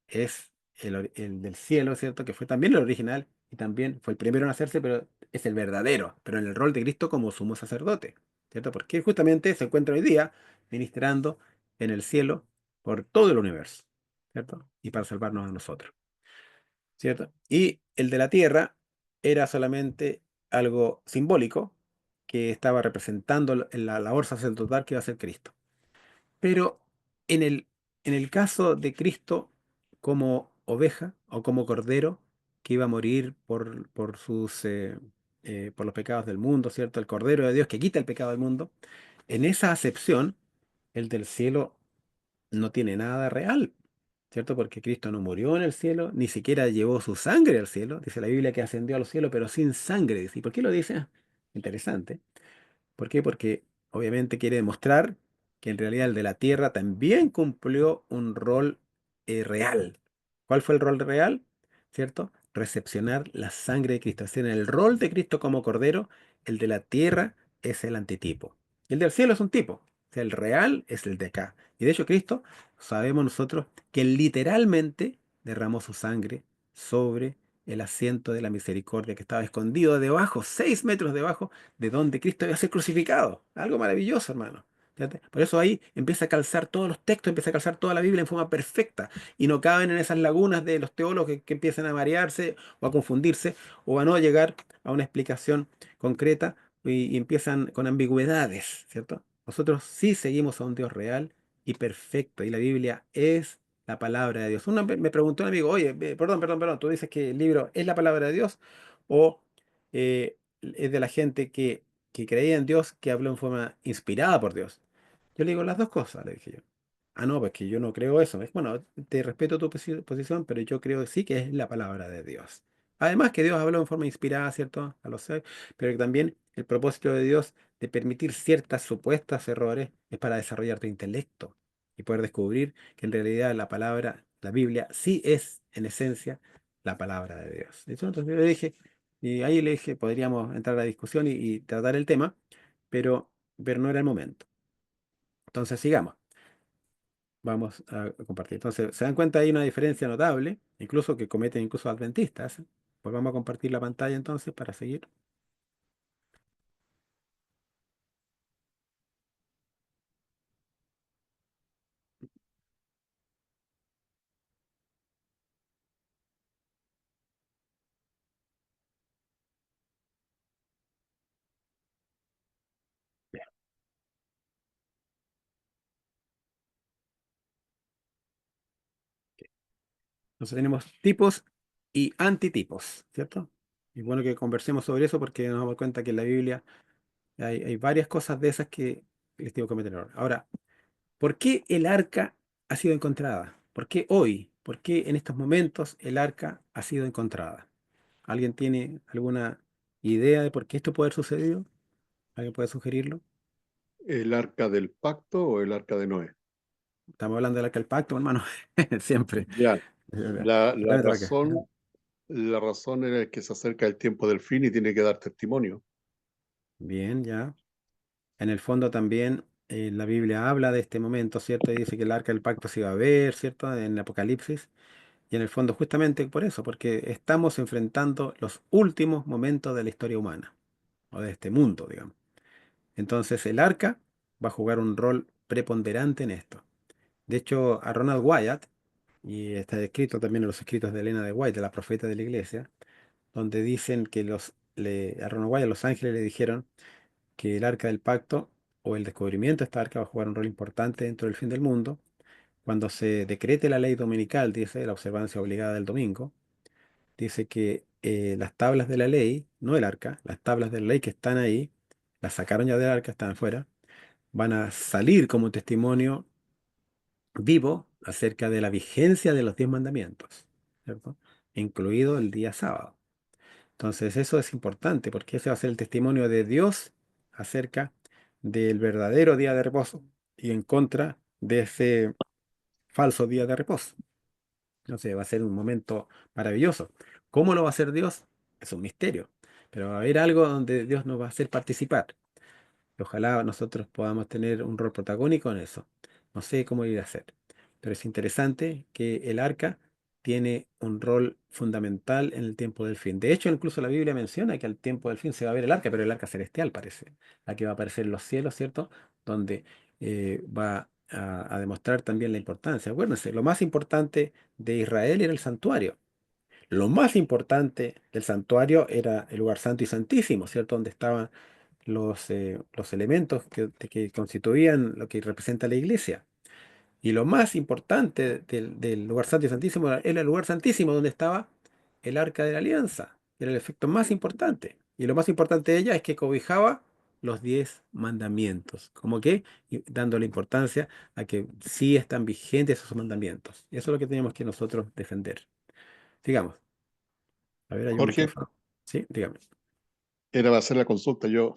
es el del cielo, ¿cierto? Que fue también el original y también fue el primero en hacerse, pero es el verdadero, pero en el rol de Cristo como sumo sacerdote, ¿cierto? Porque justamente se encuentra hoy día ministrando en el cielo por todo el universo, ¿cierto? Y para salvarnos a nosotros, ¿cierto? Y el de la tierra era solamente algo simbólico que estaba representando en la labor sacerdotal que iba a hacer Cristo. Pero en el caso de Cristo como oveja o como cordero que iba a morir por los pecados del mundo, ¿cierto? El cordero de Dios que quita el pecado del mundo, en esa acepción, el del cielo no tiene nada real, ¿cierto? Porque Cristo no murió en el cielo, ni siquiera llevó su sangre al cielo. Dice la Biblia que ascendió a los cielos, pero sin sangre. Dice. ¿Y por qué lo dice? Interesante. ¿Por qué? Porque obviamente quiere demostrar que en realidad el de la tierra también cumplió un rol real. ¿Cuál fue el rol real? ¿Cierto? Recepcionar la sangre de Cristo. Es decir, en el rol de Cristo como cordero, el de la tierra es el antitipo. El del cielo es un tipo. O sea, el real es el de acá. Y de hecho Cristo, sabemos nosotros que literalmente derramó su sangre sobre el asiento de la misericordia que estaba escondido debajo, 6 metros debajo de donde Cristo iba a ser crucificado. Algo maravilloso, hermano. Fíjate. Por eso ahí empieza a calzar todos los textos, empieza a calzar toda la Biblia en forma perfecta y no caben en esas lagunas de los teólogos que empiezan a marearse o a confundirse o a no llegar a una explicación concreta y empiezan con ambigüedades, ¿cierto? Nosotros sí seguimos a un Dios real y perfecto y la Biblia es la palabra de Dios. Me preguntó un amigo, oye, perdón, ¿tú dices que el libro es la palabra de Dios o es de la gente que creía en Dios que habló en forma inspirada por Dios? Yo le digo las dos cosas, le dije yo. Ah, no, pues que yo no creo eso. Bueno, te respeto tu posición, pero yo creo sí que es la palabra de Dios. Además que Dios habló en forma inspirada, ¿cierto? A los seres, pero que también el propósito de Dios de permitir ciertas supuestas errores es para desarrollar tu intelecto y poder descubrir que en realidad la palabra, la Biblia, sí es en esencia la palabra de Dios. Entonces yo le dije, y ahí le dije, podríamos entrar a la discusión y tratar el tema, pero no era el momento. Entonces sigamos, vamos a compartir. Entonces, se dan cuenta, hay una diferencia notable, incluso que cometen incluso adventistas. Pues vamos a compartir la pantalla entonces para seguir. Bien. Entonces tenemos tipos y antitipos, ¿cierto? Y bueno que conversemos sobre eso porque nos damos cuenta que en la Biblia hay varias cosas de esas que les digo cometen error. Ahora, ¿por qué el arca ha sido encontrada? ¿Por qué hoy? ¿Por qué en estos momentos el arca ha sido encontrada? ¿Alguien tiene alguna idea de por qué esto puede haber sucedido? ¿Alguien puede sugerirlo? ¿El arca del pacto o el arca de Noé? Estamos hablando del arca del pacto, hermano. Siempre. Ya, la Solamente el arca. razón, la razón era que se acerca el tiempo del fin y tiene que dar testimonio. Bien, ya. En el fondo también la Biblia habla de este momento, ¿cierto? Y dice que el arca del pacto se iba a ver, ¿cierto? En el Apocalipsis. Y en el fondo justamente por eso, porque estamos enfrentando los últimos momentos de la historia humana, o de este mundo, digamos. Entonces el arca va a jugar un rol preponderante en esto. De hecho, a Ronald Wyatt, y está escrito también en los escritos de Elena de White, de la profeta de la iglesia, donde dicen que a Ronald Wyatt los ángeles le dijeron que el arca del pacto o el descubrimiento de esta arca va a jugar un rol importante dentro del fin del mundo. Cuando se decrete la ley dominical, dice, la observancia obligada del domingo, dice que las tablas de la ley, no el arca, las tablas de la ley que están ahí, las sacaron ya del arca, están afuera, van a salir como testimonio vivo acerca de la vigencia de los 10 mandamientos, ¿cierto? Incluido el día sábado. Entonces eso es importante porque ese va a ser el testimonio de Dios acerca del verdadero día de reposo y en contra de ese falso día de reposo. Entonces va a ser un momento maravilloso. ¿Cómo lo va a hacer Dios? Es un misterio, pero va a haber algo donde Dios nos va a hacer participar. Y ojalá nosotros podamos tener un rol protagónico en eso. No sé cómo ir a hacer, pero es interesante que el arca tiene un rol fundamental en el tiempo del fin. De hecho, incluso la Biblia menciona que al tiempo del fin se va a ver el arca, pero el arca celestial parece, la que va a aparecer en los cielos, ¿cierto? Donde va a demostrar también la importancia. Acuérdense, lo más importante de Israel era el santuario. Lo más importante del santuario era el lugar santo y santísimo, ¿cierto? Donde estaban los elementos que constituían lo que representa la iglesia. Y lo más importante del lugar santo y santísimo era el lugar santísimo donde estaba el arca de la alianza. Era el efecto más importante. Y lo más importante de ella es que cobijaba los 10 mandamientos. Como que dándole importancia a que sí están vigentes esos mandamientos. Y eso es lo que tenemos que nosotros defender. Sigamos. A ver, hay un Jorge, micrófono. Sí, dígame. era va a hacer la consulta. Yo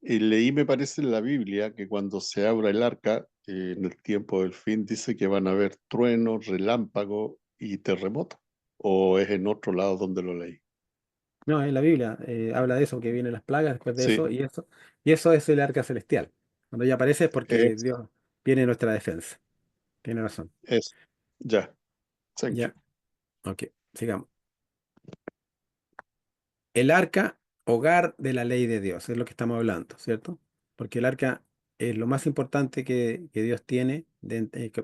leí, me parece, en la Biblia que cuando se abra el arca, en el tiempo del fin, dice que van a haber truenos, relámpagos y terremotos. ¿O es en otro lado donde lo leí? No, en la Biblia habla de eso, que vienen las plagas después de Sí, eso es el arca celestial. Cuando ya aparece es porque es, Dios viene en nuestra defensa. Tiene razón. es. Ya, thank you. Ya. Ok, sigamos. El arca, hogar de la ley de Dios, es lo que estamos hablando, ¿cierto? Porque el arca es lo más importante que Dios tiene,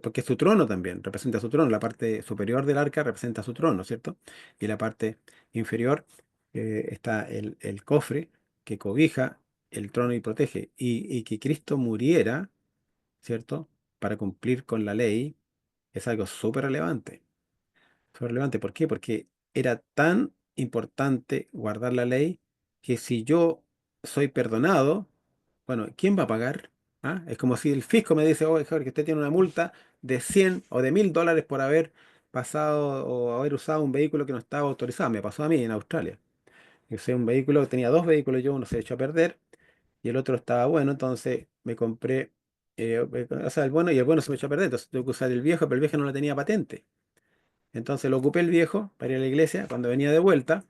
porque es su trono también, representa su trono. La parte superior del arca representa su trono, ¿cierto? Y la parte inferior está el cofre que cobija el trono y protege. Y que Cristo muriera, ¿cierto? Para cumplir con la ley es algo súper relevante. Fue relevante. ¿Por qué? Porque era tan importante guardar la ley que si yo soy perdonado, bueno, ¿quién va a pagar? ¿Ah? Es como si el fisco me dice, oye, Jorge, que usted tiene una multa de 100 o de $1000 por haber pasado o haber usado un vehículo que no estaba autorizado. Me pasó a mí en Australia. Yo usé un vehículo, tenía dos vehículos, yo uno se echó a perder y el otro estaba bueno, entonces me compré, o sea, el bueno y el bueno se me echó a perder, entonces tuve que usar el viejo, pero el viejo no le tenía patente. Entonces lo ocupé el viejo para ir a la iglesia. Cuando venía de vuelta,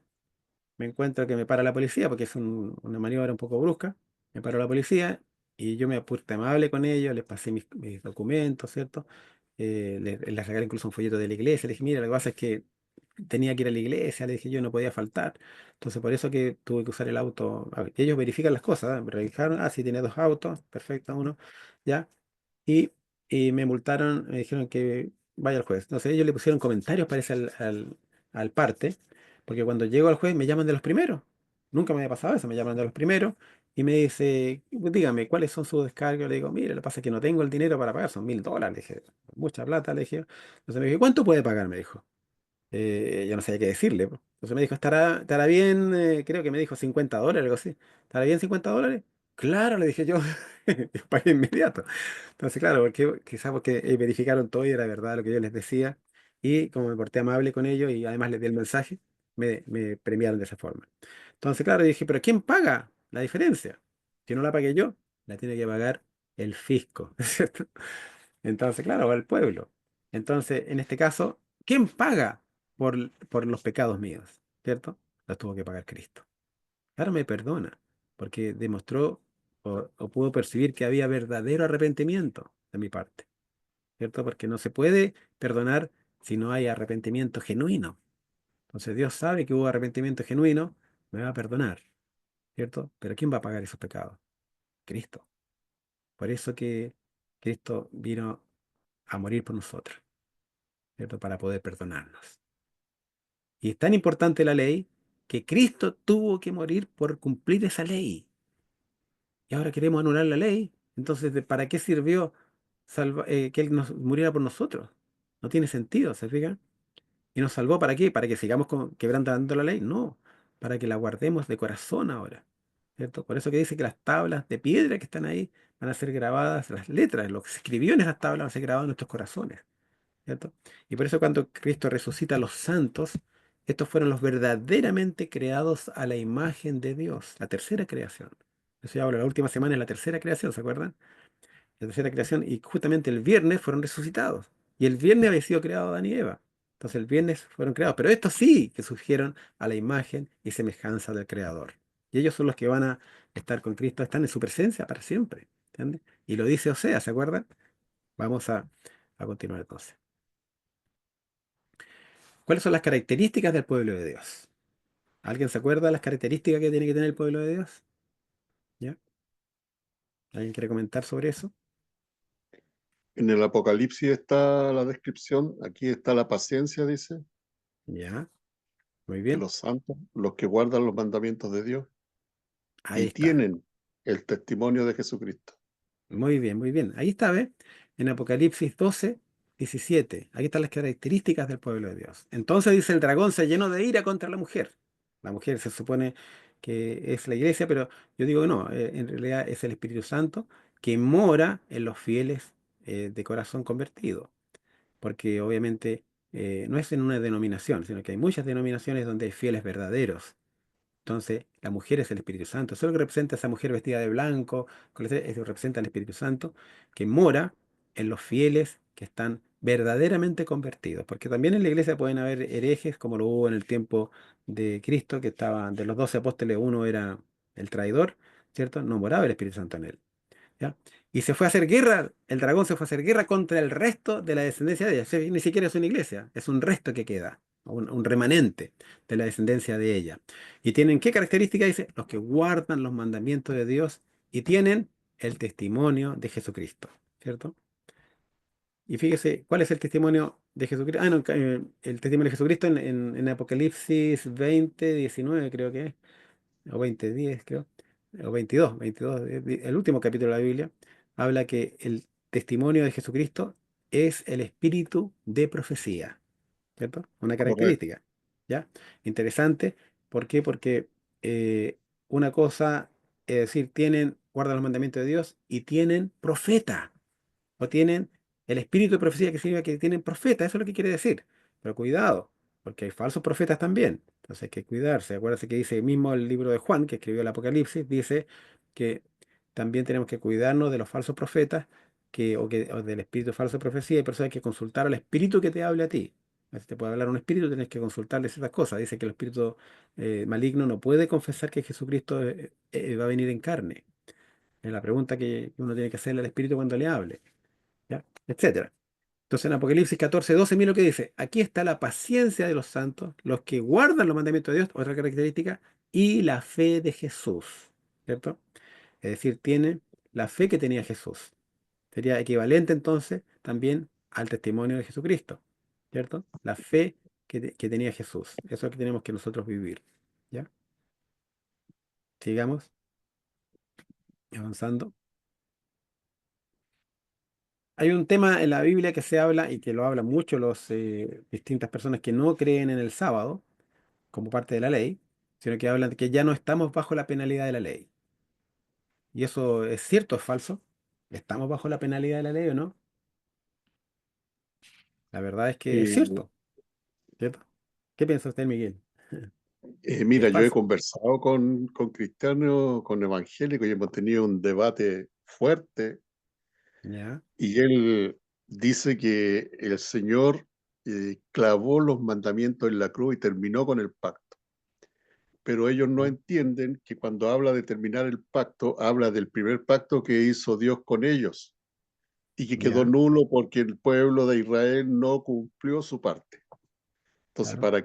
me encuentro que me para la policía, porque es una maniobra un poco brusca. Me paró la policía y yo me puse amable con ellos, les pasé mis documentos, ¿cierto? Les regalé incluso un folleto de la iglesia. Les dije, mira, lo que pasa es que tenía que ir a la iglesia, le dije yo, no podía faltar. Entonces por eso que tuve que usar el auto. A ver, ellos verifican las cosas, ¿eh? Me revisaron, sí, tiene dos autos, perfecto, uno, ya y, y me multaron, me dijeron que vaya al juez. No sé, ellos le pusieron comentarios, parece, al parte, porque cuando llego al juez me llaman de los primeros. Nunca me había pasado eso, me llaman de los primeros y me dice, dígame, ¿cuáles son sus descargos? Le digo, mire, lo que pasa es que no tengo el dinero para pagar, son $1000. Le dije, mucha plata, le dije. Entonces me dije, ¿cuánto puede pagar? Me dijo. Yo no sabía qué decirle, po. Entonces me dijo, ¿estará bien? Creo que me dijo $50, algo así. ¿Estará bien $50? Claro, le dije yo. Yo pagué inmediato. Entonces, claro, porque quizás porque verificaron todo y era verdad lo que yo les decía. Y como me porté amable con ellos y además les di el mensaje, me premiaron de esa forma. Entonces, claro, dije, ¿pero quién paga la diferencia? Si no la pagué yo, la tiene que pagar el fisco, ¿cierto? Entonces, claro, va el pueblo. Entonces, en este caso, ¿quién paga por los pecados míos? ¿Cierto? Los tuvo que pagar Cristo. Ahora me perdona, porque demostró o pudo percibir que había verdadero arrepentimiento de mi parte, ¿cierto? Porque no se puede perdonar si no hay arrepentimiento genuino. Entonces Dios sabe que hubo arrepentimiento genuino, me va a perdonar, ¿cierto? Pero ¿quién va a pagar esos pecados? Cristo. Por eso que Cristo vino a morir por nosotros, ¿cierto? Para poder perdonarnos. Y es tan importante la ley que Cristo tuvo que morir por cumplir esa ley. Y ahora queremos anular la ley. Entonces, ¿para qué sirvió que Él muriera por nosotros? No tiene sentido, ¿se fijan? ¿Y nos salvó para qué? ¿Para que sigamos quebrantando la ley? No, para que la guardemos de corazón ahora, ¿cierto? Por eso que dice que las tablas de piedra que están ahí van a ser grabadas, las letras, lo que se escribió en esas tablas van a ser grabadas en nuestros corazones, ¿cierto? Y por eso cuando Cristo resucita a los santos, estos fueron los verdaderamente creados a la imagen de Dios, la tercera creación. Eso ya hablo, la última semana es la tercera creación, ¿se acuerdan? La tercera creación, y justamente el viernes fueron resucitados. Y el viernes había sido creado Adán y Eva. Entonces el viernes fueron creados, pero estos sí que surgieron a la imagen y semejanza del Creador. Y ellos son los que van a estar con Cristo, están en su presencia para siempre. ¿Entiendes? Y lo dice Osea, ¿se acuerdan? Vamos a continuar entonces. ¿Cuáles son las características del pueblo de Dios? ¿Alguien se acuerda de las características que tiene que tener el pueblo de Dios? ¿Ya? ¿Alguien quiere comentar sobre eso? En el Apocalipsis está la descripción, aquí está la paciencia, dice, Ya, muy que bien. los santos, los que guardan los mandamientos de Dios Ahí y está. tienen el testimonio de Jesucristo. Muy bien, muy bien. Ahí está, ¿ves? En Apocalipsis 12, 17. Ahí están las características del pueblo de Dios. Entonces dice el dragón se llenó de ira contra la mujer. La mujer se supone que es la iglesia, pero yo digo que no, en realidad es el Espíritu Santo que mora en los fieles de corazón convertido. Porque obviamente no es en una denominación, sino que hay muchas denominaciones donde hay fieles verdaderos. Entonces, la mujer es el Espíritu Santo. Eso es lo que representa esa mujer vestida de blanco, eso representa el Espíritu Santo, que mora en los fieles que están verdaderamente convertidos. Porque también en la iglesia pueden haber herejes, como lo hubo en el tiempo de Cristo, que estaban, de los 12 apóstoles, uno era el traidor, ¿cierto? No moraba el Espíritu Santo en él. ¿Ya? Y se fue a hacer guerra, el dragón se fue a hacer guerra contra el resto de la descendencia de ella. Ni siquiera es una iglesia, es un resto que queda. un remanente de la descendencia de ella. ¿Y tienen qué característica? Dice, los que guardan los mandamientos de Dios y tienen el testimonio de Jesucristo, ¿cierto? Y fíjese, ¿cuál es el testimonio de Jesucristo? Ah, no, el testimonio de Jesucristo en Apocalipsis 20:19 creo que es, o 20:10 creo, o 22, el último capítulo de la Biblia, habla que el testimonio de Jesucristo es el espíritu de profecía, ¿cierto? Una Correcto. característica, ¿ya? Interesante. ¿Por qué? Porque eh, una cosa, es decir, guardan los mandamientos de Dios y tienen profeta o tienen el espíritu de profecía que significa que tienen profeta, eso es lo que quiere decir. Pero cuidado, porque hay falsos profetas también. Entonces hay que cuidarse. Acuérdense que dice mismo el libro de Juan, que escribió el Apocalipsis, dice que también tenemos que cuidarnos de los falsos profetas o del espíritu de falsa profecía. Y por eso hay que consultar al espíritu que te hable a ti. Si te puede hablar un espíritu, tienes que consultarle ciertas cosas. Dice que el espíritu maligno no puede confesar que Jesucristo va a venir en carne. Es la pregunta que uno tiene que hacerle al espíritu cuando le hable. ¿Ya? Etcétera. Entonces en Apocalipsis 14:12, mira lo que dice. Aquí está la paciencia de los santos, los que guardan los mandamientos de Dios, otra característica, y la fe de Jesús. ¿Cierto? Es decir, tiene la fe que tenía Jesús. Sería equivalente entonces también al testimonio de Jesucristo. ¿Cierto? La fe que tenía Jesús. Eso es lo que tenemos que nosotros vivir. ¿Ya? Sigamos avanzando. Hay un tema en la Biblia que se habla y que lo hablan mucho los distintas personas que no creen en el sábado como parte de la ley, sino que hablan de que ya no estamos bajo la penalidad de la ley. ¿Y eso es cierto o es falso? ¿Estamos bajo la penalidad de la ley o no? La verdad es que es Eh, cierto, ¿cierto? ¿Qué piensa usted, Miguel? ¿Es Mira, yo he falso? conversado con cristianos, con evangélicos y hemos tenido un debate fuerte Ya, y él dice que el Señor clavó los mandamientos en la cruz y terminó con el pacto. Pero ellos no ya, entienden que cuando habla de terminar el pacto, habla del primer pacto que hizo Dios con ellos y que quedó ya, nulo porque el pueblo de Israel no cumplió su parte. Entonces, claro,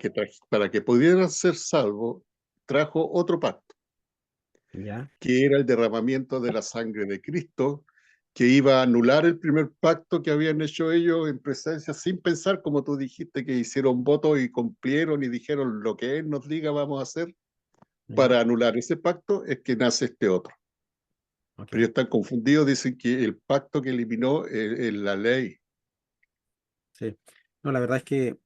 para que pudieran ser salvos, trajo otro pacto, ya, que era el derramamiento de la sangre de Cristo, que iba a anular el primer pacto que habían hecho ellos en presencia, sin pensar, como tú dijiste, que hicieron votos y cumplieron y dijeron lo que Él nos diga vamos a hacer. ya, Para anular ese pacto es que nace este otro. ok. Pero ellos están confundidos, dicen que el pacto que eliminó es la ley. Sí. No, la verdad es que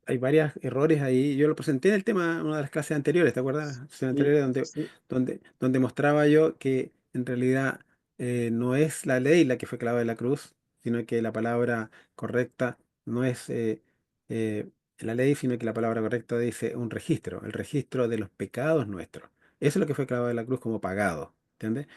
hay varios errores ahí. Yo lo presenté en el tema en una de las clases anteriores, ¿te acuerdas? Las clases Sí, anteriores sí. donde mostraba yo que en realidad no es la ley la que fue clavada en la cruz, sino que la palabra correcta no es eh, la ley, sino que la palabra correcta dice un registro, el registro de los pecados nuestros. Eso es lo que fue clavado en la cruz como pagado, ¿entiendes?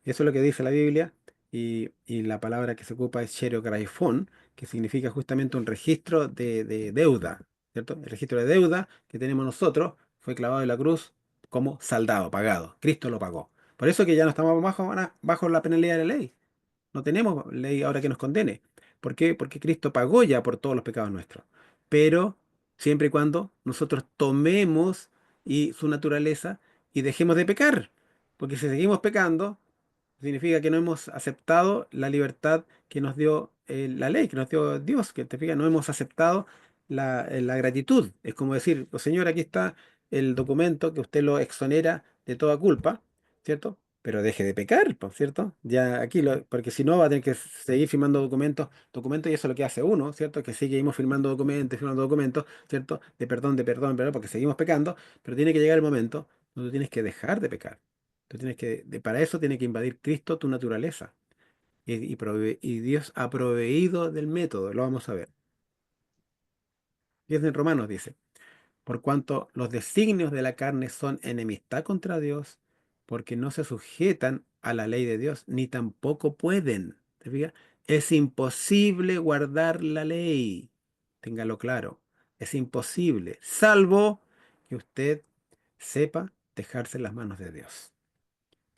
Eso es lo que dice la Biblia y la palabra que se ocupa es Sherograifón, que significa justamente un registro de deuda, ¿cierto? El registro de deuda que tenemos nosotros fue clavado en la cruz como saldado, pagado. Cristo lo pagó. Por eso que ya no estamos bajo la penalidad de la ley. No tenemos ley ahora que nos condene. ¿Por qué? Porque Cristo pagó ya por todos los pecados nuestros. Pero siempre y cuando nosotros tomemos su naturaleza y dejemos de pecar. Porque si seguimos pecando, significa que no hemos aceptado la libertad que nos dio la ley, que nos dio Dios, que te fijas, no hemos aceptado la gratitud. Es como decir, "Oh, señor, aquí está el documento que usted lo exonera de toda culpa, ¿cierto? Pero deje de pecar, po, ¿cierto? Ya aquí, porque si no va a tener que seguir firmando documentos y eso es lo que hace uno, ¿cierto? Que seguimos firmando documentos, ¿cierto? De perdón, ¿verdad? Porque seguimos pecando, pero tiene que llegar el momento donde tú tienes que dejar de pecar. Tú tienes para eso tiene que invadir Cristo tu naturaleza. Y Dios ha proveído del método, lo vamos a ver. 10 en Romanos dice, por cuanto los designios de la carne son enemistad contra Dios, porque no se sujetan a la ley de Dios, ni tampoco pueden. ¿Te fijas? Es imposible guardar la ley. Téngalo claro. Es imposible, salvo que usted sepa dejarse en las manos de Dios.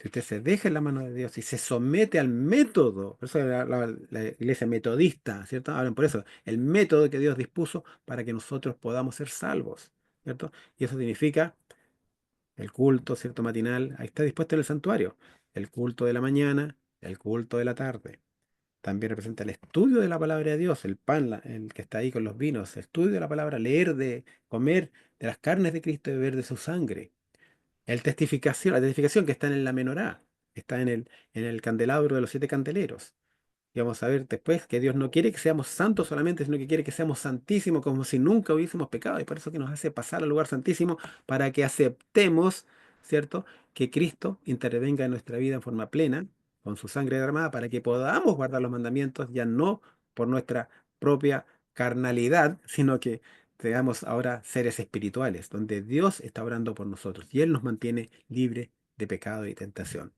si usted se deja en la mano de Dios y se somete al método, por eso la iglesia metodista, ¿cierto? Hablan por eso, el método que Dios dispuso para que nosotros podamos ser salvos, ¿cierto? Y eso significa el culto, ¿cierto? Matinal, ahí está dispuesto en el santuario, el culto de la mañana, el culto de la tarde. También representa el estudio de la palabra de Dios, el pan, el que está ahí con los vinos, el estudio de la palabra, leer, de comer de las carnes de Cristo y beber de su sangre. La testificación que está en la menorá, está en el candelabro de los 7 candeleros. Y vamos a ver después que Dios no quiere que seamos santos solamente, sino que quiere que seamos santísimos como si nunca hubiésemos pecado. Y por eso que nos hace pasar al lugar santísimo para que aceptemos, ¿cierto? Que Cristo intervenga en nuestra vida en forma plena, con su sangre derramada, para que podamos guardar los mandamientos, ya no por nuestra propia carnalidad, sino que seamos ahora seres espirituales, donde Dios está orando por nosotros y Él nos mantiene libres de pecado y tentación.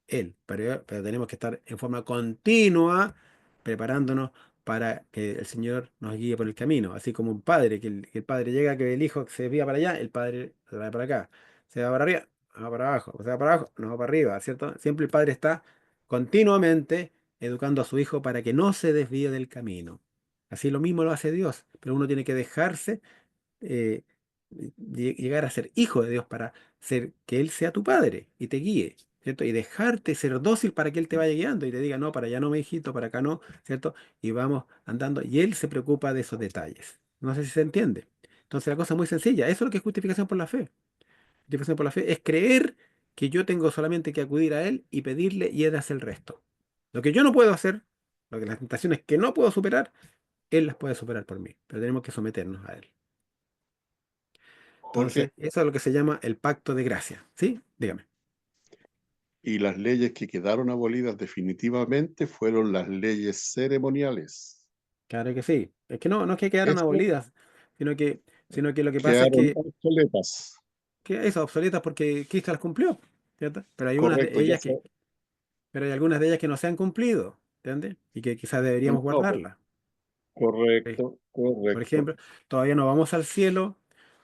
Él, pero tenemos que estar en forma continua preparándonos para que el Señor nos guíe por el camino, así como un padre, que el padre llega, que el hijo se desvía para allá, el padre se va para acá, se va para arriba, no va para abajo, se va para abajo, no va para arriba, ¿cierto? Siempre el padre está continuamente educando a su hijo para que no se desvíe del camino. Así lo mismo lo hace Dios, pero uno tiene que dejarse eh, llegar a ser hijo de Dios para ser que Él sea tu padre y te guíe, ¿cierto? Y dejarte ser dócil para que Él te vaya guiando y te diga, no, para allá no, me hijito, para acá no, ¿cierto? Y vamos andando y Él se preocupa de esos detalles. No sé si se entiende. Entonces la cosa es muy sencilla. Eso es lo que es justificación por la fe. Justificación por la fe es creer que yo tengo solamente que acudir a Él y pedirle y Él hace el resto. Lo que yo no puedo hacer, lo que las tentaciones que no puedo superar, Él las puede superar por mí. Pero tenemos que someternos a Él. Jorge, Entonces, eso es lo que se llama el pacto de gracia. ¿Sí? Dígame. y las leyes que quedaron abolidas definitivamente fueron las leyes ceremoniales. Claro que sí. Es que no es que quedaron Eso abolidas, sino que, sino que lo que pasa es quedaron obsoletas. que eso, obsoletas porque Cristo las cumplió, ¿cierto? Pero hay unas de Correcto, ya ellas sé. pero hay algunas de ellas que no se han cumplido, ¿entiendes? Y que quizás deberíamos No, pues, guardarlas. ¿Sí? correcto, Por correcto. ejemplo, todavía no vamos al cielo,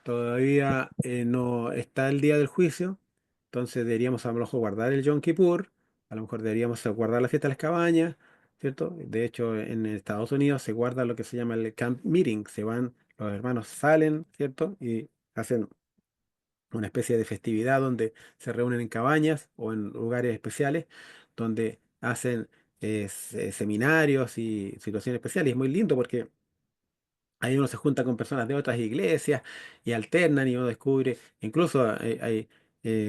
todavía no está el día del juicio, entonces deberíamos a lo mejor guardar el Yom Kippur, a lo mejor deberíamos guardar la fiesta de las cabañas, ¿cierto? De hecho, en Estados Unidos se guarda lo que se llama el camp meeting, se van, los hermanos salen, ¿cierto? Y hacen una especie de festividad donde se reúnen en cabañas o en lugares especiales, donde hacen seminarios y situaciones especiales. Y es muy lindo porque ahí uno se junta con personas de otras iglesias y alternan y uno descubre, incluso hay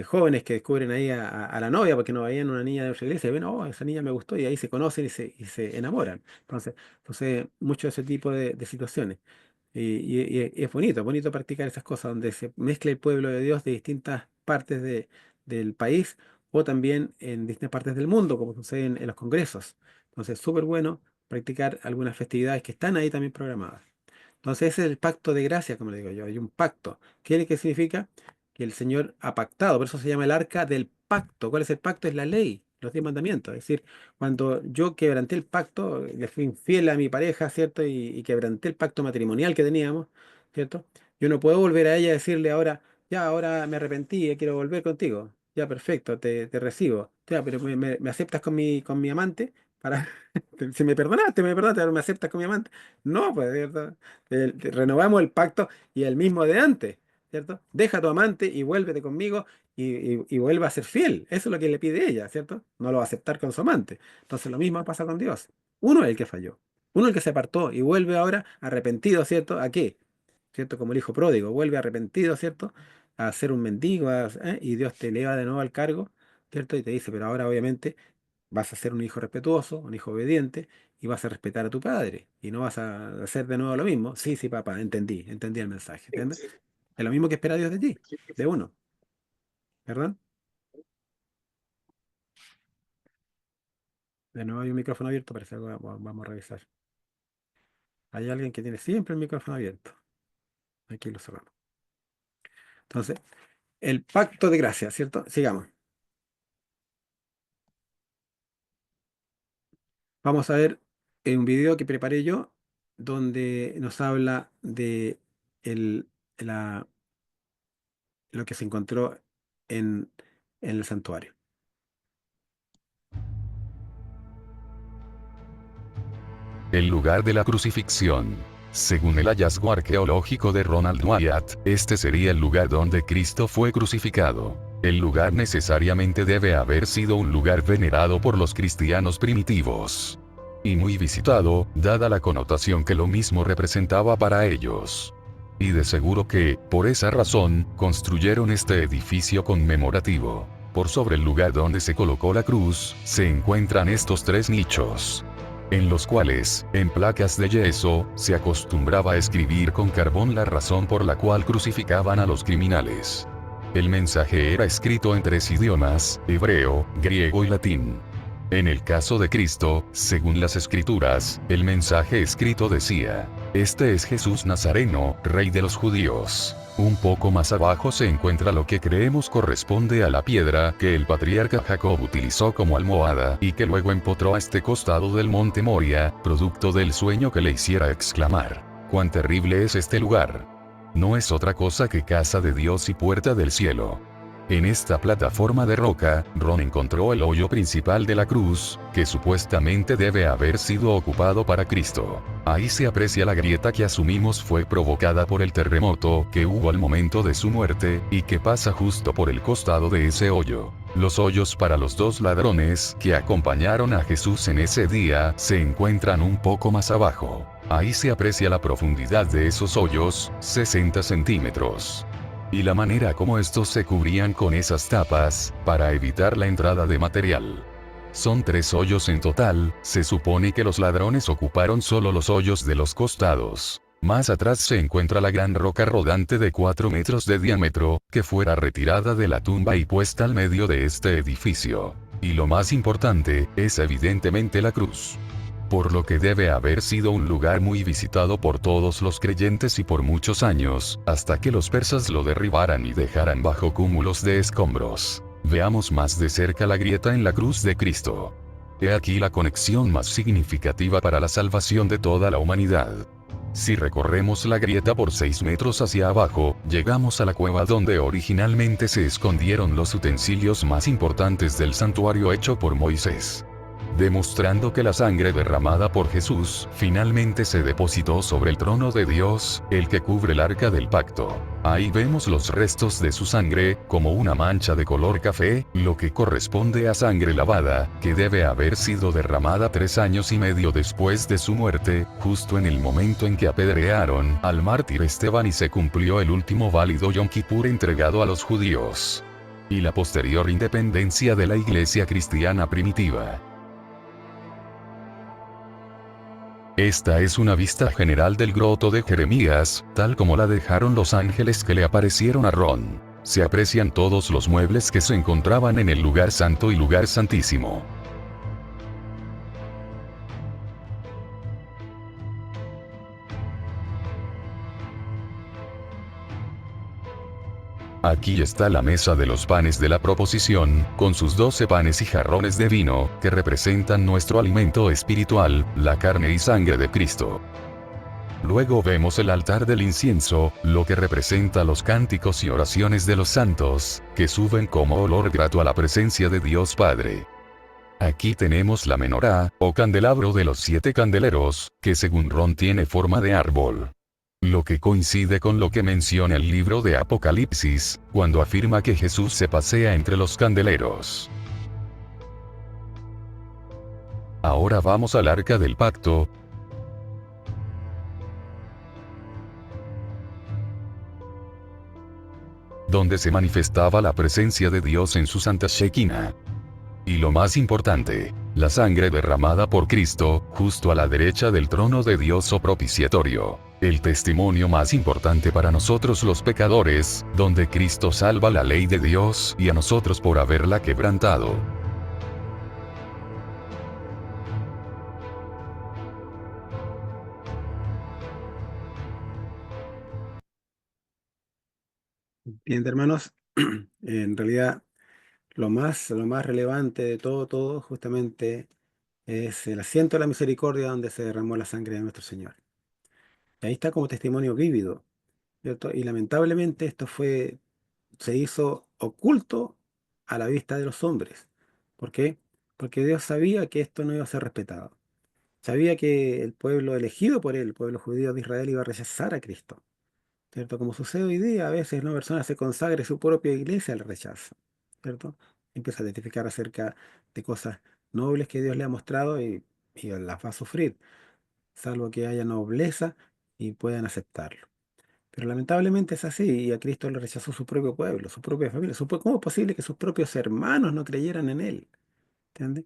jóvenes que descubren ahí a la novia porque no veían una niña de otra iglesia y ven, oh, esa niña me gustó y ahí se conocen y se enamoran. Entonces, mucho de ese tipo de situaciones. Y es bonito practicar esas cosas donde se mezcla el pueblo de Dios de distintas partes del país o también en distintas partes del mundo, como sucede en los congresos. Entonces, súper bueno practicar algunas festividades que están ahí también programadas. Entonces ese es el pacto de gracia, como le digo yo, hay un pacto. ¿Qué significa? Que el Señor ha pactado, por eso se llama el arca del pacto. ¿Cuál es el pacto? Es la ley, los 10 mandamientos. Es decir, cuando yo quebranté el pacto, le fui infiel a mi pareja, ¿cierto? Y quebranté el pacto matrimonial que teníamos, ¿cierto? Yo no puedo volver a ella y decirle ahora, ya, ahora me arrepentí, quiero volver contigo. Ya, perfecto, te recibo. Ya, pero me aceptas con mi amante para... Si me perdonaste, ahora me aceptas con mi amante. No, pues, ¿cierto? Renovamos el pacto y el mismo de antes, ¿cierto? Deja a tu amante y vuélvete conmigo y vuelve a ser fiel. Eso es lo que le pide ella, ¿cierto? No lo va a aceptar con su amante. Entonces lo mismo pasa con Dios. Uno es el que falló. Uno es el que se apartó y vuelve ahora arrepentido, ¿cierto? ¿A qué? ¿Cierto? Como el hijo pródigo, vuelve arrepentido, ¿cierto? A ser un mendigo, y Dios te eleva de nuevo al cargo, ¿cierto? Y te dice, pero ahora obviamente vas a ser un hijo respetuoso, un hijo obediente, y vas a respetar a tu padre. Y no vas a hacer de nuevo lo mismo. Sí, sí, papá, entendí el mensaje. ¿Entiendes? Es lo mismo que espera Dios de ti, de uno. ¿Verdad? De nuevo hay un micrófono abierto, parece que vamos a revisar. Hay alguien que tiene siempre el micrófono abierto. Aquí lo cerramos. Entonces, el pacto de gracia, ¿cierto? Sigamos. Vamos a ver un video que preparé yo, donde nos habla de el, la, lo que se encontró en el santuario. El lugar de la crucifixión. Según el hallazgo arqueológico de Ronald Wyatt, este sería el lugar donde Cristo fue crucificado. El lugar necesariamente debe haber sido un lugar venerado por los cristianos primitivos. Y muy visitado, dada la connotación que lo mismo representaba para ellos. Y de seguro que, por esa razón, construyeron este edificio conmemorativo. Por sobre el lugar donde se colocó la cruz, se encuentran estos tres nichos, en los cuales, en placas de yeso, se acostumbraba a escribir con carbón la razón por la cual crucificaban a los criminales. El mensaje era escrito en tres idiomas: hebreo, griego y latín. En el caso de Cristo, según las escrituras, el mensaje escrito decía: "Este es Jesús Nazareno, Rey de los judíos". Un poco más abajo se encuentra lo que creemos corresponde a la piedra que el patriarca Jacob utilizó como almohada y que luego empotró a este costado del monte Moria, producto del sueño que le hiciera exclamar: "¡Cuán terrible es este lugar!". No es otra cosa que casa de Dios y puerta del cielo. En esta plataforma de roca, Ron encontró el hoyo principal de la cruz, que supuestamente debe haber sido ocupado para Cristo. Ahí se aprecia la grieta que asumimos fue provocada por el terremoto que hubo al momento de su muerte, y que pasa justo por el costado de ese hoyo. Los hoyos para los dos ladrones que acompañaron a Jesús en ese día se encuentran un poco más abajo. Ahí se aprecia la profundidad de esos hoyos, 60 centímetros. Y la manera como estos se cubrían con esas tapas, para evitar la entrada de material. Son 3 hoyos en total, se supone que los ladrones ocuparon solo los hoyos de los costados. Más atrás se encuentra la gran roca rodante de 4 metros de diámetro, que fuera retirada de la tumba y puesta al medio de este edificio. Y lo más importante, es evidentemente la cruz. Por lo que debe haber sido un lugar muy visitado por todos los creyentes y por muchos años, hasta que los persas lo derribaran y dejaran bajo cúmulos de escombros. Veamos más de cerca la grieta en la cruz de Cristo. He aquí la conexión más significativa para la salvación de toda la humanidad. Si recorremos la grieta por 6 metros hacia abajo, llegamos a la cueva donde originalmente se escondieron los utensilios más importantes del santuario hecho por Moisés, demostrando que la sangre derramada por Jesús finalmente se depositó sobre el trono de Dios, el que cubre el arca del pacto. Ahí vemos los restos de su sangre, como una mancha de color café, lo que corresponde a sangre lavada, que debe haber sido derramada 3 años y medio después de su muerte, justo en el momento en que apedrearon al mártir Esteban y se cumplió el último válido Yom Kippur entregado a los judíos. Y la posterior independencia de la iglesia cristiana primitiva. Esta es una vista general del groto de Jeremías, tal como la dejaron los ángeles que le aparecieron a Ron. Se aprecian todos los muebles que se encontraban en el lugar santo y lugar santísimo. Aquí está la mesa de los panes de la proposición, con sus 12 panes y jarrones de vino, que representan nuestro alimento espiritual, la carne y sangre de Cristo. Luego vemos el altar del incienso, lo que representa los cánticos y oraciones de los santos, que suben como olor grato a la presencia de Dios Padre. Aquí tenemos la menorá, o candelabro de los 7 candeleros, que según Ron tiene forma de árbol. Lo que coincide con lo que menciona el libro de Apocalipsis, cuando afirma que Jesús se pasea entre los candeleros. Ahora vamos al arca del pacto, donde se manifestaba la presencia de Dios en su santa Shekinah. Y lo más importante, la sangre derramada por Cristo, justo a la derecha del trono de Dios o propiciatorio. El testimonio más importante para nosotros los pecadores, donde Cristo salva la ley de Dios y a nosotros por haberla quebrantado. Bien, hermanos, en realidad lo más relevante de todo, justamente es el asiento de la misericordia donde se derramó la sangre de nuestro Señor. Y ahí está como testimonio vívido, ¿cierto? Y lamentablemente se hizo oculto a la vista de los hombres. ¿Por qué? Porque Dios sabía que esto no iba a ser respetado. Sabía que el pueblo elegido por él, el pueblo judío de Israel, iba a rechazar a Cristo, ¿cierto? Como sucede hoy día, a veces una persona se consagra y su propia iglesia le rechaza, ¿cierto? Empieza a testificar acerca de cosas nobles que Dios le ha mostrado y las va a sufrir, salvo que haya nobleza y puedan aceptarlo. Pero lamentablemente es así, y a Cristo le rechazó su propio pueblo, su propia familia. ¿Cómo es posible que sus propios hermanos no creyeran en él? ¿Entiendes?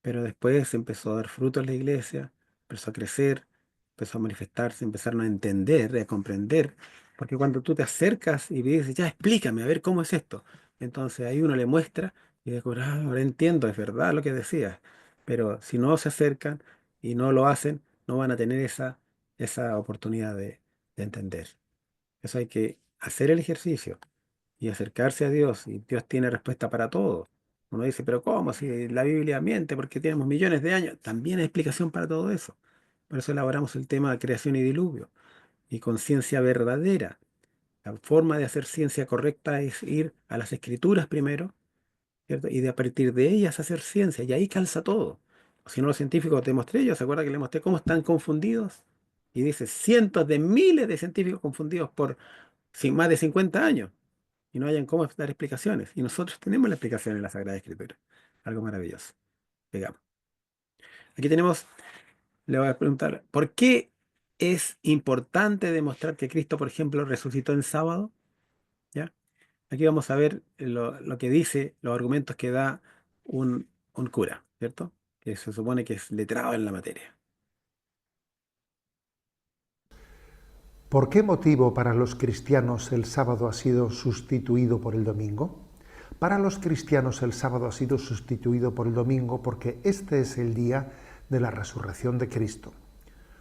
Pero después empezó a dar fruto en la iglesia, empezó a crecer, empezó a manifestarse, empezaron a entender, a comprender. Porque cuando tú te acercas y dices, ya explícame, a ver cómo es esto. Entonces ahí uno le muestra y dice, "Ah, ahora entiendo, es verdad lo que decías". Pero si no se acercan y no lo hacen, no van a tener esa oportunidad de entender. Eso hay que hacer el ejercicio y acercarse a Dios, y Dios tiene respuesta para todo. Uno dice, pero ¿cómo? Si la Biblia miente, porque tenemos millones de años, también hay explicación para todo eso. Por eso elaboramos el tema de creación y diluvio y conciencia verdadera. La forma de hacer ciencia correcta es ir a las escrituras primero, ¿cierto? Y de a partir de ellas hacer ciencia, y ahí calza todo. Si no, los científicos te mostré, yo se acuerda que le mostré cómo están confundidos, y dice cientos de miles de científicos confundidos por más de 50 años y no hayan cómo dar explicaciones. Y nosotros tenemos la explicación en la Sagrada Escritura. Algo maravilloso. Digamos. Aquí tenemos, le voy a preguntar, ¿por qué es importante demostrar que Cristo, por ejemplo, resucitó en sábado? ¿Ya? Aquí vamos a ver lo que dice, los argumentos que da un cura, ¿cierto? Que se supone que es letrado en la materia. ¿Por qué motivo para los cristianos el sábado ha sido sustituido por el domingo? Para los cristianos el sábado ha sido sustituido por el domingo porque este es el día de la resurrección de Cristo.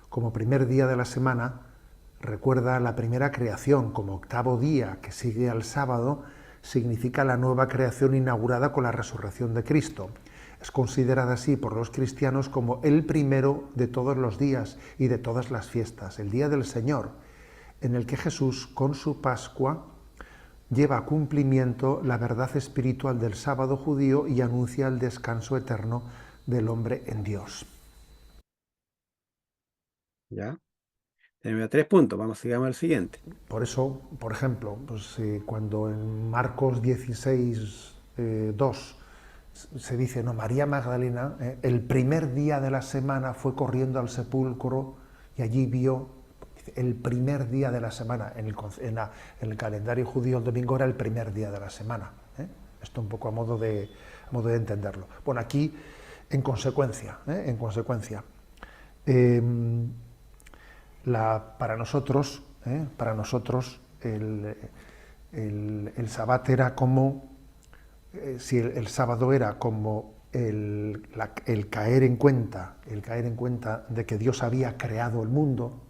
Como primer día de la semana, recuerda la primera creación, como octavo día que sigue al sábado, significa la nueva creación inaugurada con la resurrección de Cristo. Es considerada así por los cristianos como el primero de todos los días y de todas las fiestas, el día del Señor, en el que Jesús, con su Pascua, lleva a cumplimiento la verdad espiritual del sábado judío y anuncia el descanso eterno del hombre en Dios. ¿Ya? Tenemos 3 puntos. Vamos, sigamos al siguiente. Por eso, por ejemplo, pues, cuando en Marcos 16, 2 se dice, no, María Magdalena, el primer día de la semana fue corriendo al sepulcro y allí vio el primer día de la semana. En el calendario judío el domingo era el primer día de la semana. Esto un poco a modo de entenderlo. Bueno, aquí, en consecuencia, para nosotros el Sabbat era como, si el sábado era como el caer en cuenta de que Dios había creado el mundo,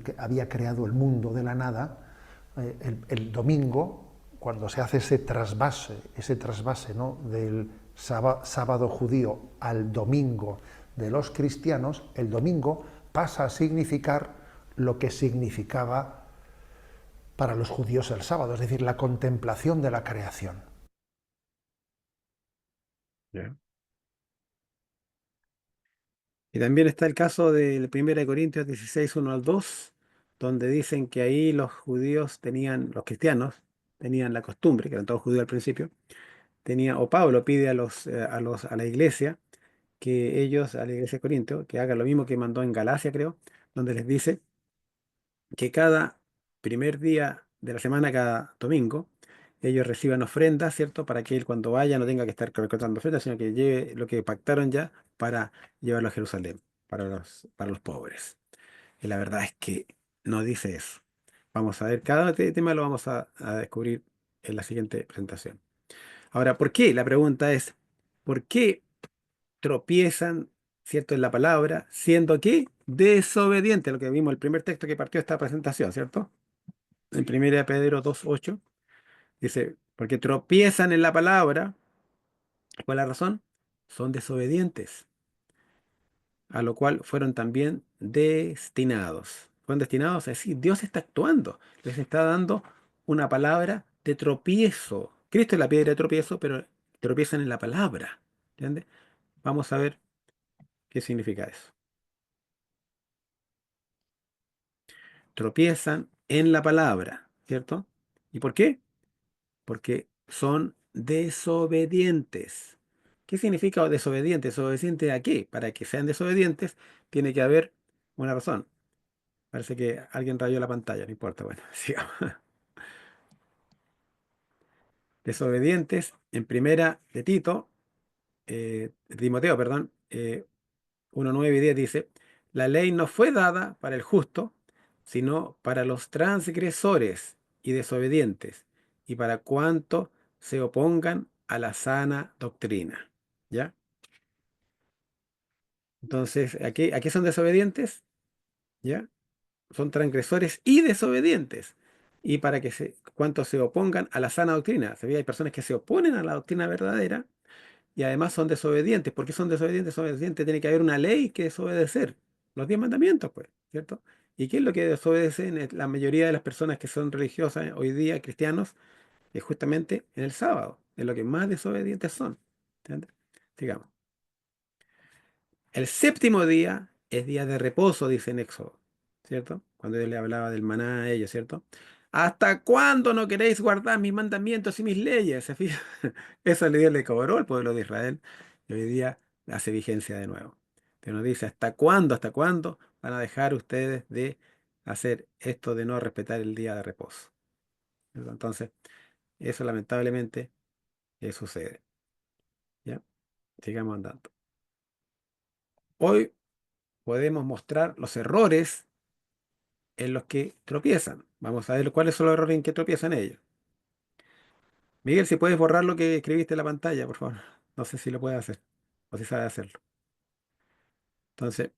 que había creado el mundo de la nada, el domingo, cuando se hace ese trasvase, ¿no?, del sábado judío al domingo de los cristianos, el domingo pasa a significar lo que significaba para los judíos el sábado, es decir, la contemplación de la creación. ¿Ya? Y también está el caso del 1 Corintios 16, 1 al 2, donde dicen que ahí los judíos tenían, los cristianos, tenían la costumbre, que eran todos judíos al principio, o Pablo pide a la iglesia, que ellos, a la iglesia de Corinto, que hagan lo mismo que mandó en Galacia, creo, donde les dice que cada primer día de la semana, cada domingo, ellos reciban ofrendas, ¿cierto? Para que él cuando vaya no tenga que estar recortando ofrendas, sino que lleve lo que pactaron ya para llevarlo a Jerusalén, para los pobres. Y la verdad es que no dice eso. Vamos a ver, cada tema lo vamos a descubrir en la siguiente presentación. Ahora, ¿por qué? La pregunta es, ¿por qué tropiezan, ¿cierto?, en la palabra, siendo que desobediente, lo que vimos el primer texto que partió esta presentación, ¿cierto? En 1 Pedro 2:8 dice, porque tropiezan en la palabra, ¿cuál es la razón? Son desobedientes, a lo cual fueron también destinados. Fueron destinados, es decir, Dios está actuando, les está dando una palabra de tropiezo. Cristo es la piedra de tropiezo, pero tropiezan en la palabra, ¿entiendes? Vamos a ver ¿Qué significa eso? Tropiezan en la palabra, ¿cierto? ¿Y por qué? Porque son desobedientes. ¿Qué significa desobediente? ¿Desobediente a qué? Para que sean desobedientes tiene que haber una razón. Parece que alguien rayó la pantalla, no importa, bueno, sigamos. Desobedientes, en primera de Tito, Timoteo, perdón, 1, 9 y 10 dice, la ley no fue dada para el justo, sino para los transgresores y desobedientes, y para cuanto se opongan a la sana doctrina. ¿Ya? Entonces, ¿a qué son desobedientes? ¿Ya? Son transgresores y desobedientes. Y para que cuanto se opongan a la sana doctrina. ¿Sabía? Hay personas que se oponen a la doctrina verdadera y además son desobedientes. ¿Por qué son desobedientes? Son desobedientes, tiene que haber una ley que desobedecer. Los 10 mandamientos, pues, ¿cierto? ¿Y qué es lo que desobedecen la mayoría de las personas que son religiosas hoy día, cristianos? Es justamente en el sábado. Es lo que más desobedientes son. ¿Entiendes? Digamos. El séptimo día es día de reposo, dice en Éxodo, ¿cierto? Cuando Dios le hablaba del maná a ellos, ¿cierto? ¿Hasta cuándo no queréis guardar mis mandamientos y mis leyes? ¿Se fijan? Eso Dios le cobró al pueblo de Israel y hoy día hace vigencia de nuevo. Pero nos dice, hasta cuándo van a dejar ustedes de hacer esto de no respetar el día de reposo? ¿Cierto? Entonces, eso lamentablemente sucede. ¿Ya? Sigamos andando. Hoy podemos mostrar los errores en los que tropiezan. Vamos a ver cuáles son los errores en que tropiezan ellos. Miguel, si puedes borrar lo que escribiste en la pantalla, por favor. No sé si lo puedes hacer o si sabes hacerlo. Entonces,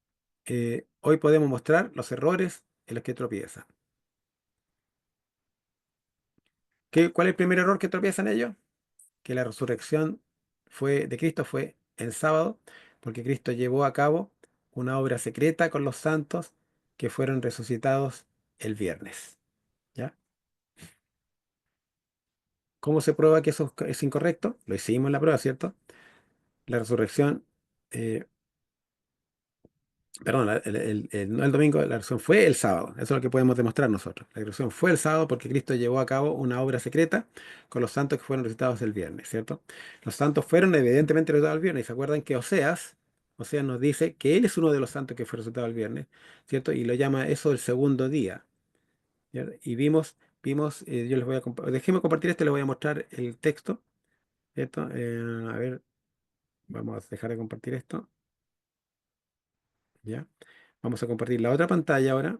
hoy podemos mostrar los errores en los que tropiezan. ¿Cuál es el primer error que tropiezan ellos? Que la resurrección de Cristo fue en sábado, porque Cristo llevó a cabo una obra secreta con los santos que fueron resucitados el viernes. ¿Ya? ¿Cómo se prueba que eso es incorrecto? Lo hicimos en la prueba, ¿cierto? La resurrección, eh, perdón, no el domingo, la resurrección fue el sábado. Eso es lo que podemos demostrar nosotros. La resurrección fue el sábado porque Cristo llevó a cabo una obra secreta con los santos que fueron resucitados el viernes, ¿cierto? Los santos fueron evidentemente resucitados el viernes. ¿Y se acuerdan que Oseas nos dice que él es uno de los santos que fue resucitado el viernes, ¿cierto? Y lo llama eso el segundo día. ¿Cierto? Y yo les voy a déjenme compartir esto y les voy a mostrar el texto, ¿cierto? A ver, vamos a dejar de compartir esto. ¿Ya? Vamos a compartir la otra pantalla ahora,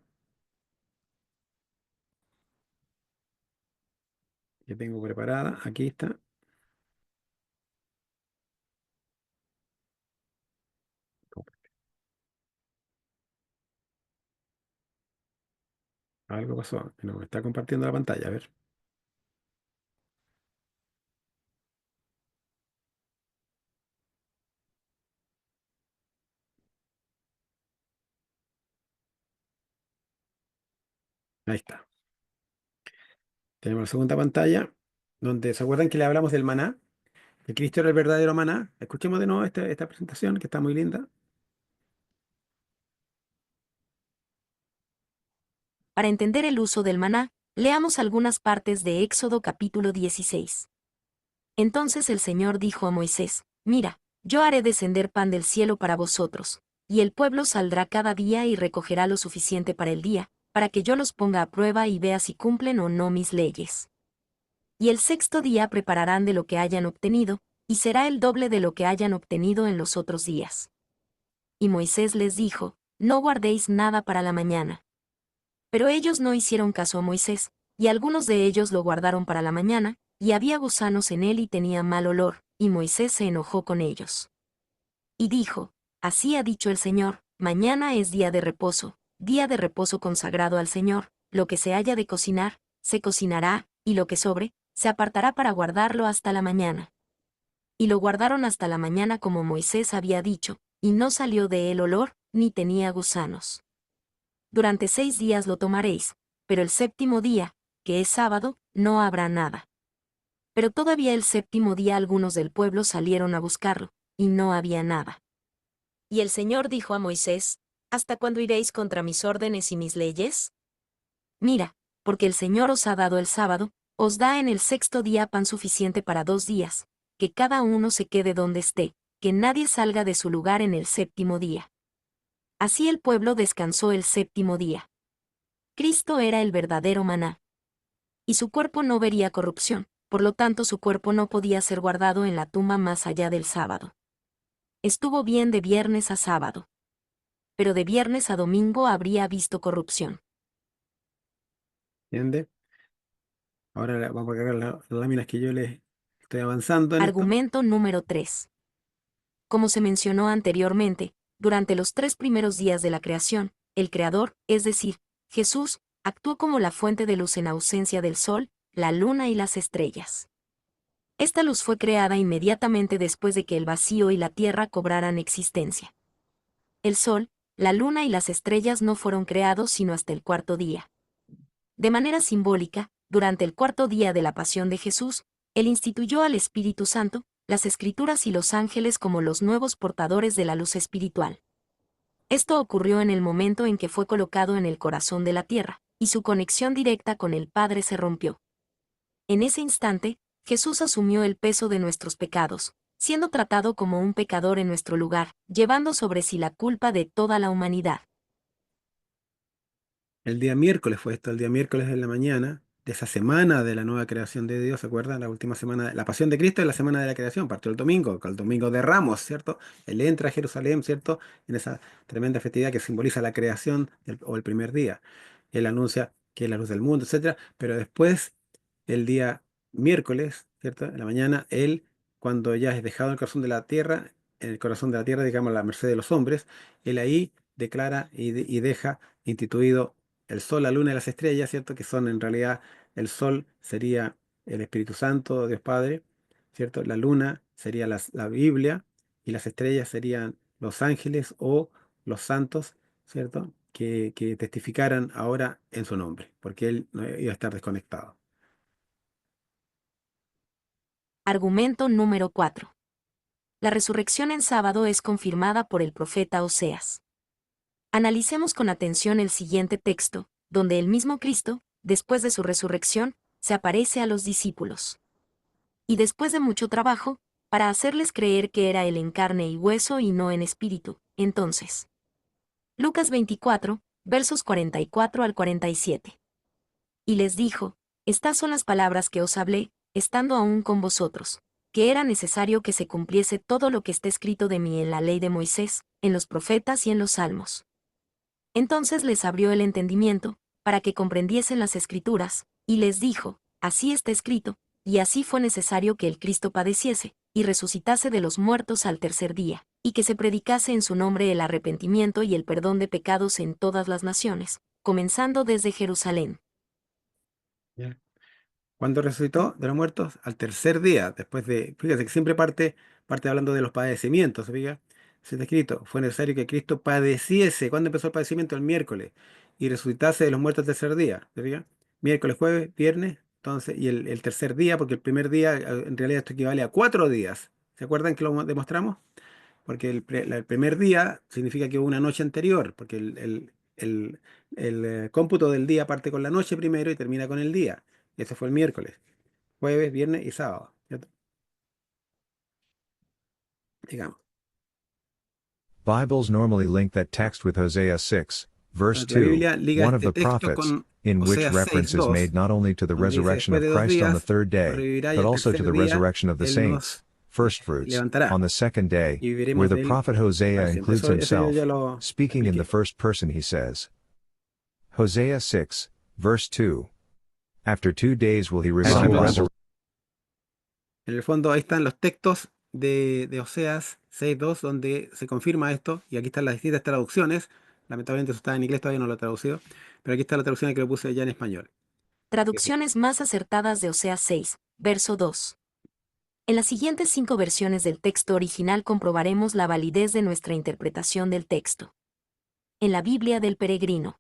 que tengo preparada. Aquí está. Algo pasó, que no me está compartiendo la pantalla. A ver, ahí está. Tenemos la segunda pantalla, donde se acuerdan que le hablamos del maná, que Cristo era el verdadero maná. Escuchemos de nuevo esta presentación, que está muy linda. Para entender el uso del maná, leamos algunas partes de Éxodo capítulo 16. Entonces el Señor dijo a Moisés, mira, yo haré descender pan del cielo para vosotros, y el pueblo saldrá cada día y recogerá lo suficiente para el día, para que yo los ponga a prueba y vea si cumplen o no mis leyes. Y el sexto día prepararán de lo que hayan obtenido, y será el doble de lo que hayan obtenido en los otros días. Y Moisés les dijo, no guardéis nada para la mañana. Pero ellos no hicieron caso a Moisés, y algunos de ellos lo guardaron para la mañana, y había gusanos en él y tenía mal olor, y Moisés se enojó con ellos. Y dijo, así ha dicho el Señor, mañana es día de reposo consagrado al Señor, lo que se haya de cocinar, se cocinará, y lo que sobre, se apartará para guardarlo hasta la mañana. Y lo guardaron hasta la mañana como Moisés había dicho, y no salió de él olor, ni tenía gusanos. Durante 6 días lo tomaréis, pero el séptimo día, que es sábado, no habrá nada. Pero todavía el séptimo día algunos del pueblo salieron a buscarlo, y no había nada. Y el Señor dijo a Moisés, ¿hasta cuándo iréis contra mis órdenes y mis leyes? Mira, porque el Señor os ha dado el sábado, os da en el sexto día pan suficiente para 2 días, que cada uno se quede donde esté, que nadie salga de su lugar en el séptimo día. Así el pueblo descansó el séptimo día. Cristo era el verdadero maná. Y su cuerpo no vería corrupción, por lo tanto su cuerpo no podía ser guardado en la tumba más allá del sábado. Estuvo bien de viernes a sábado. Pero de viernes a domingo habría visto corrupción. ¿Entiende? Ahora vamos a cargar las láminas que yo les estoy avanzando en esto. Argumento número 3. Como se mencionó anteriormente, durante los 3 primeros días de la creación, el Creador, es decir, Jesús, actuó como la fuente de luz en ausencia del sol, la luna y las estrellas. Esta luz fue creada inmediatamente después de que el vacío y la tierra cobraran existencia. El sol, la luna y las estrellas no fueron creados sino hasta el 4.º día. De manera simbólica, durante el 4.º día de la pasión de Jesús, Él instituyó al Espíritu Santo, las Escrituras y los ángeles como los nuevos portadores de la luz espiritual. Esto ocurrió en el momento en que fue colocado en el corazón de la tierra, y su conexión directa con el Padre se rompió. En ese instante, Jesús asumió el peso de nuestros pecados, siendo tratado como un pecador en nuestro lugar, llevando sobre sí la culpa de toda la humanidad. El día miércoles fue esto, el día miércoles de la mañana de esa semana de la nueva creación de Dios, ¿se acuerdan? La última semana, la pasión de Cristo es la semana de la creación, partió el domingo, con el domingo de Ramos, ¿cierto? Él entra a Jerusalén, ¿cierto? En esa tremenda festividad que simboliza la creación o el primer día. Él anuncia que es la luz del mundo, etcétera, pero después, el día miércoles, ¿cierto? En la mañana, él, cuando ya es dejado en el corazón de la tierra, en el corazón de la tierra, digamos, a la merced de los hombres, él ahí declara y deja instituido el sol, la luna y las estrellas, ¿cierto? Que son en realidad, el sol sería el Espíritu Santo, Dios Padre, ¿cierto? La luna sería la Biblia y las estrellas serían los ángeles o los santos, ¿cierto? Que testificaran ahora en su nombre, porque él no iba a estar desconectado. Argumento número 4. La resurrección en sábado es confirmada por el profeta Oseas. Analicemos con atención el siguiente texto, donde el mismo Cristo, después de su resurrección, se aparece a los discípulos. Y después de mucho trabajo, para hacerles creer que era Él en carne y hueso y no en espíritu, entonces. Lucas 24, versos 44 al 47. Y les dijo, estas son las palabras que os hablé, estando aún con vosotros, que era necesario que se cumpliese todo lo que está escrito de mí en la ley de Moisés, en los profetas y en los salmos. Entonces les abrió el entendimiento, para que comprendiesen las Escrituras, y les dijo, así está escrito, y así fue necesario que el Cristo padeciese, y resucitase de los muertos al 3.º día, y que se predicase en su nombre el arrepentimiento y el perdón de pecados en todas las naciones, comenzando desde Jerusalén. ¿Ya? Cuando resucitó de los muertos, al 3.º día, después de, fíjate que siempre parte hablando de los padecimientos, ¿se fija? Se está escrito, fue necesario que Cristo padeciese. ¿Cuándo empezó el padecimiento? El miércoles. Y resucitase de los muertos al 3.º día, ¿se fija? Miércoles, jueves, viernes, entonces, y el 3.º día, porque el primer día, en realidad esto equivale a 4 días. ¿Se acuerdan que lo demostramos? Porque el primer día significa que hubo una noche anterior, porque el cómputo del día parte con la noche primero y termina con el día. Ese fue el miércoles, jueves, viernes y sábado, ¿cierto? Digamos. Bibles normally link that text with Hosea 6, verse La 2, Biblia liga one of este the texto prophets, con in which Oseas reference is 6:2, made not only to the donde dice, resurrection después of de 2 Christ on the días, third day, revivirá y but al also to tercer the día resurrection of the Él saints, nos first fruits, levantará on the second day, y where viviremos the de él prophet para Hosea siempre. includes Eso yo ya himself. lo Speaking in the expliqué. first person he says, Hosea 6, verse 2, after 2 days will he revive Versículo resurrection. En el fondo, ahí están los textos de Oseas 6:2, donde se confirma esto, y aquí están las distintas traducciones. Lamentablemente eso está en inglés, todavía no lo he traducido, pero aquí está la traducción que lo puse ya en español. Traducciones más acertadas de Oseas 6, verso 2. En las siguientes 5 versiones del texto original comprobaremos la validez de nuestra interpretación del texto. En la Biblia del Peregrino,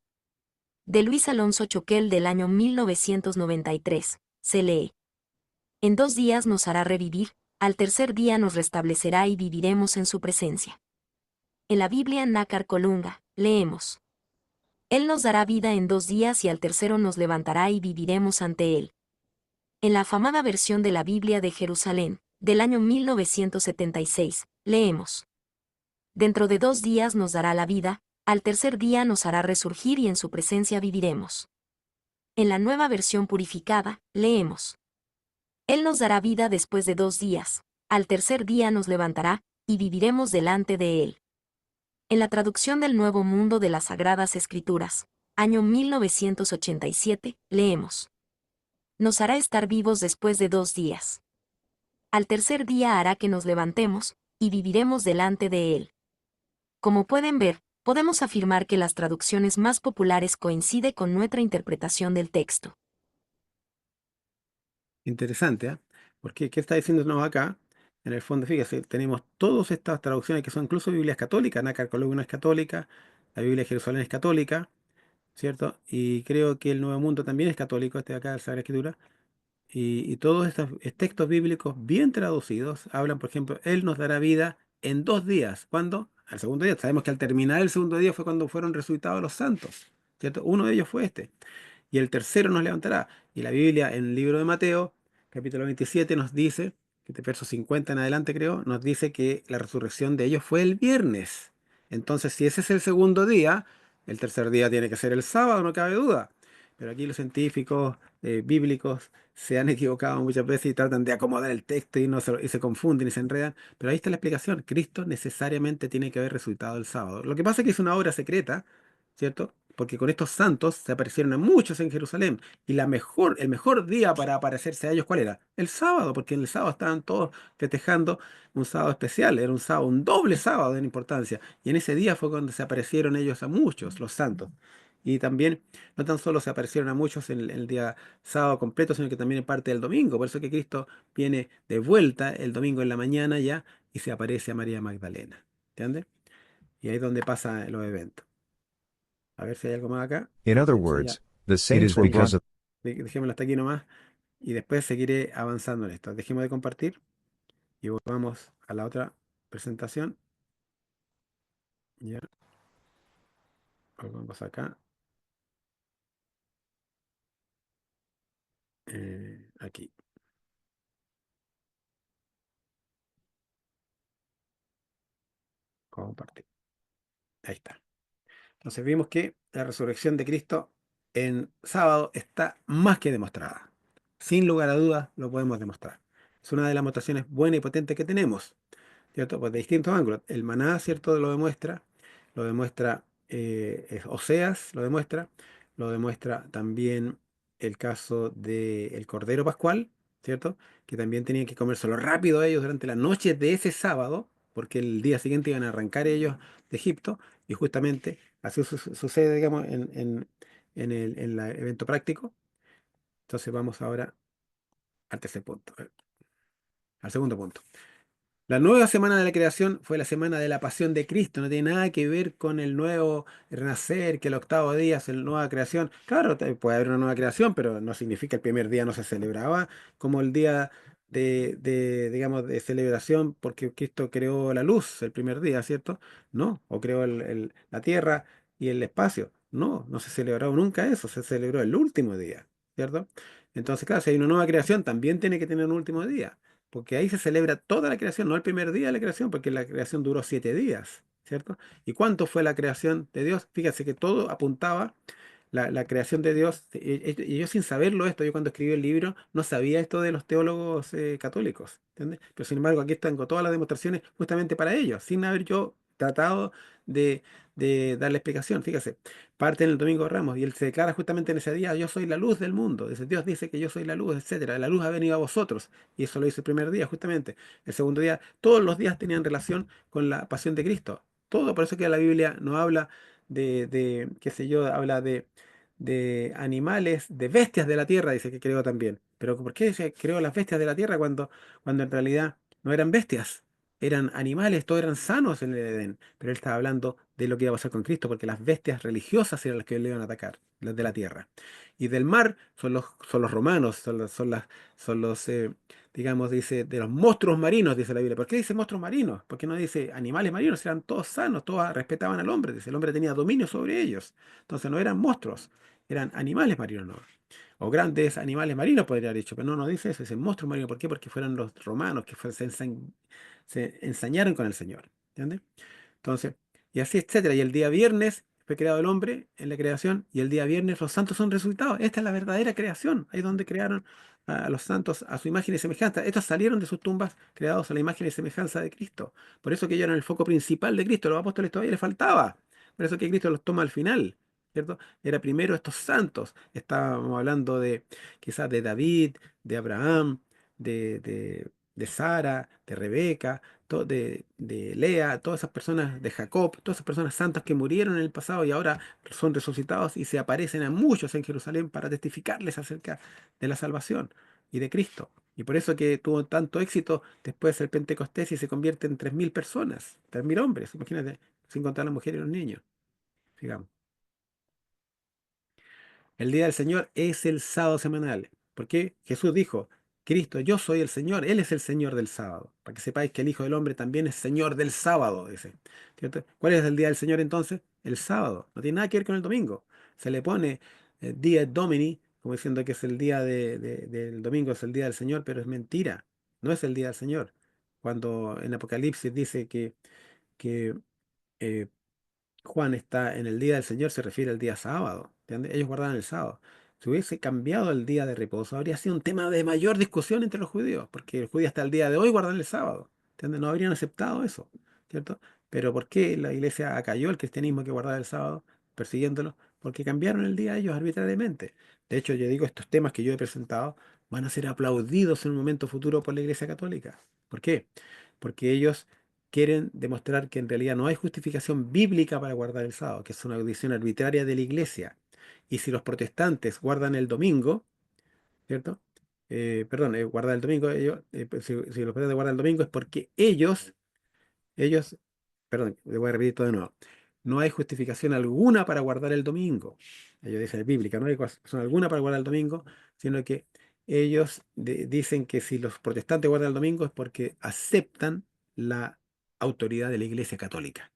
de Luis Alonso Choquel del año 1993, se lee: En 2 días nos hará revivir, al tercer día nos restablecerá y viviremos en su presencia. En la Biblia Nácar Colunga, leemos: Él nos dará vida en 2 días y al tercero nos levantará y viviremos ante Él. En la afamada versión de la Biblia de Jerusalén, del año 1976, leemos: Dentro de 2 días nos dará la vida, al tercer día nos hará resurgir y en su presencia viviremos. En la nueva versión purificada, leemos: Él nos dará vida después de 2 días, al tercer día nos levantará, y viviremos delante de Él. En la traducción del Nuevo Mundo de las Sagradas Escrituras, año 1987, leemos: Nos hará estar vivos después de 2 días. Al tercer día hará que nos levantemos, y viviremos delante de Él. Como pueden ver, podemos afirmar que las traducciones más populares coinciden con nuestra interpretación del texto. Interesante, ¿eh? Porque, ¿qué está diciéndonos acá? En el fondo, fíjese, tenemos todas estas traducciones que son incluso Biblias católicas. Nácar Columna es católica, la Biblia de Jerusalén es católica, ¿cierto? Y creo que el Nuevo Mundo también es católico, este de acá, la Sagrada Escritura. Y todos estos textos bíblicos bien traducidos hablan, por ejemplo, Él nos dará vida en 2 días. ¿Cuándo? Al segundo día. Sabemos que al terminar el segundo día fue cuando fueron resucitados los santos, ¿cierto? Uno de ellos fue este. Y el tercero nos levantará. Y la Biblia, en el libro de Mateo, capítulo 27, nos dice, que de verso 50 en adelante creo, nos dice que la resurrección de ellos fue el viernes. Entonces, si ese es el segundo día, el tercer día tiene que ser el sábado, no cabe duda. Pero aquí los científicos bíblicos se han equivocado muchas veces y tratan de acomodar el texto y se confunden y se enredan. Pero ahí está la explicación. Cristo necesariamente tiene que haber resucitado el sábado. Lo que pasa es que es una obra secreta, ¿cierto? Porque con estos santos se aparecieron a muchos en Jerusalén. Y el mejor día para aparecerse a ellos, ¿cuál era? El sábado, porque en el sábado estaban todos festejando un sábado especial. Era un sábado, un doble sábado de importancia. Y en ese día fue cuando se aparecieron ellos a muchos, los santos. Y también, no tan solo se aparecieron a muchos en el día sábado completo, sino que también en parte del domingo. Por eso que Cristo viene de vuelta el domingo en la mañana ya y se aparece a María Magdalena. ¿Entiendes? Y ahí es donde pasan los eventos. A ver si hay algo más acá. In other Eso ya. words, the It is saints were brought. Dejémoslo hasta aquí nomás y después seguiré avanzando en esto. Dejemos de compartir y volvamos a la otra presentación. Ya, volvamos acá. Aquí. Compartir. Ahí está. Entonces vimos que la resurrección de Cristo en sábado está más que demostrada. Sin lugar a dudas lo podemos demostrar. Es una de las demostraciones buenas y potentes que tenemos. ¿Cierto? Pues de distintos ángulos. El maná, ¿cierto? Lo demuestra Oseas, lo demuestra también el caso del Cordero Pascual, ¿cierto? Que también tenían que comérselo rápido ellos durante la noche de ese sábado, porque el día siguiente iban a arrancar ellos de Egipto, y justamente así sucede, digamos, en el evento práctico. Entonces vamos ahora al tercer punto, al segundo punto. La nueva semana de la creación fue la semana de la pasión de Cristo, no tiene nada que ver con el nuevo renacer, que el octavo día es la nueva creación. Claro, puede haber una nueva creación, pero no significa el primer día no se celebraba como el día digamos, de celebración porque Cristo creó la luz el primer día, ¿cierto? No, o creó la tierra y el espacio. No, no se celebró nunca eso, se celebró el último día, ¿cierto? Entonces, claro, si hay una nueva creación, también tiene que tener un último día. Porque ahí se celebra toda la creación, no el primer día de la creación, porque la creación duró 7 días, ¿cierto? ¿Y cuánto fue la creación de Dios? Fíjate que todo apuntaba, la creación de Dios, y yo sin saberlo esto, yo cuando escribí el libro no sabía esto de los teólogos católicos, ¿entiendes? Pero sin embargo aquí tengo todas las demostraciones justamente para ellos, sin haber yo tratado de, de darle explicación. Fíjese, parte en el Domingo de Ramos y él se declara justamente en ese día: yo soy la luz del mundo. Dice, Dios dice que yo soy la luz, etcétera. La luz ha venido a vosotros. Y eso lo hizo el primer día, justamente. El segundo día, todos los días tenían relación con la pasión de Cristo. Todo, por eso que la Biblia no habla qué sé yo, habla de animales, de bestias de la tierra, dice que creó también. Pero ¿por qué se creó las bestias de la tierra cuando en realidad no eran bestias? eran animales, todos eran sanos en el Edén, pero él estaba hablando de lo que iba a pasar con Cristo, porque las bestias religiosas eran las que le iban a atacar, las de la tierra. Y del mar son los romanos, son los digamos, dice, de los monstruos marinos, dice la Biblia. ¿Por qué dice monstruos marinos? ¿Por qué no dice animales marinos? Eran todos sanos, todos respetaban al hombre, dice, el hombre tenía dominio sobre ellos. Entonces no eran monstruos, eran animales marinos, no. O grandes animales marinos, podría haber dicho, pero no, no dice eso, dice monstruos marinos. ¿Por qué? Porque fueron los romanos que se ensañaron con el Señor. ¿Entiendes? Entonces, y así, etcétera. Y el día viernes fue creado el hombre en la creación, y el día viernes los santos son resultados. Esta es la verdadera creación. Ahí es donde crearon a los santos a su imagen y semejanza. Estos salieron de sus tumbas creados a la imagen y semejanza de Cristo. Por eso que ellos eran el foco principal de Cristo. Los apóstoles todavía les faltaba. Por eso que Cristo los toma al final. ¿Cierto? Era primero estos santos. Estábamos hablando de quizás de David, de Abraham, de Sara, de Rebeca, de Lea, todas esas personas, de Jacob, todas esas personas santas que murieron en el pasado y ahora son resucitados y se aparecen a muchos en Jerusalén para testificarles acerca de la salvación y de Cristo. Y por eso que tuvo tanto éxito después del Pentecostés y se convierte en 3.000 personas, 3.000 hombres, imagínate, sin contar las mujeres y los niños, digamos. El día del Señor es el sábado semanal. Porque Jesús dijo, Cristo, yo soy el Señor, Él es el Señor del sábado. Para que sepáis que el Hijo del Hombre también es Señor del sábado, dice. ¿Cierto? ¿Cuál es el día del Señor entonces? El sábado. No tiene nada que ver con el domingo. Se le pone Día Domini, como diciendo que es el día del domingo, es el día del Señor, pero es mentira. No es el día del Señor. Cuando en Apocalipsis dice que eh, Juan está en el día del Señor, se refiere al día sábado. ¿Entiendes? Ellos guardaban el sábado. Si hubiese cambiado el día de reposo, habría sido un tema de mayor discusión entre los judíos, porque los judíos hasta el día de hoy guardan el sábado. ¿Entiendes? No habrían aceptado eso, ¿cierto? Pero ¿por qué la iglesia acalló el cristianismo que guardaba el sábado, persiguiéndolo? Porque cambiaron el día ellos arbitrariamente. De hecho, yo digo, estos temas que yo he presentado van a ser aplaudidos en un momento futuro por la iglesia católica. ¿Por qué? Porque ellos quieren demostrar que en realidad no hay justificación bíblica para guardar el sábado, que es una decisión arbitraria de la iglesia. Y si los protestantes guardan el domingo, ¿cierto? Perdón, guardar el domingo, pues, si los protestantes guardan el domingo es porque ellos, perdón, le voy a repetir todo de nuevo. No hay justificación alguna para guardar el domingo. Ellos dicen bíblica, no hay justificación alguna para guardar el domingo, sino que ellos dicen que si los protestantes guardan el domingo es porque aceptan la autoridad de la Iglesia Católica.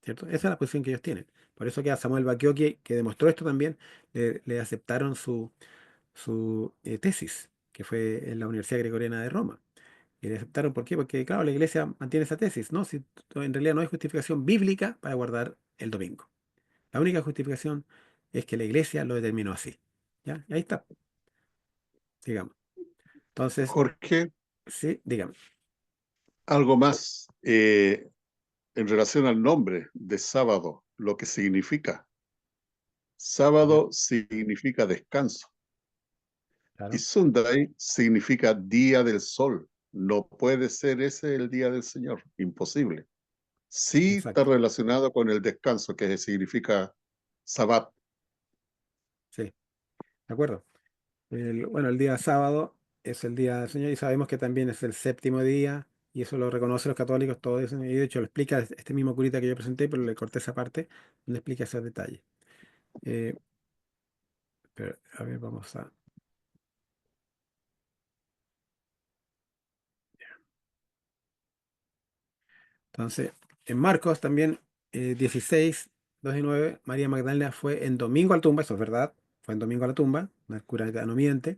¿Cierto? Esa es la posición que ellos tienen. Por eso que a Samuel Bacchiocchi, que demostró esto también, le aceptaron su tesis, que fue en la Universidad Gregoriana de Roma. Y le aceptaron, ¿por qué? Porque, claro, la iglesia mantiene esa tesis, ¿no? Si en realidad no hay justificación bíblica para guardar el domingo. La única justificación es que la iglesia lo determinó así. ¿Ya? Y ahí está, digamos. Entonces, Jorge, sí, dígame. algo más en relación al nombre de sábado, lo que significa. Ya, Sábado significa descanso y claro, Sunday significa día del sol. No puede ser ese el día del Señor, imposible. Sí está exacto. relacionado con el descanso, que significa Sabbat. Sí, de acuerdo. Bueno, el día sábado es el día del Señor y sabemos que también es el séptimo día y eso lo reconocen los católicos, todos dicen, y de hecho lo explica este mismo curita que yo presenté, pero le corté esa parte, le explica esos detalles. Eh, pero, a ver, vamos a... Entonces, en Marcos también 16, 2 y 9, María Magdalena fue en domingo a la tumba, eso es verdad, fue en domingo a la tumba, el cura no miente.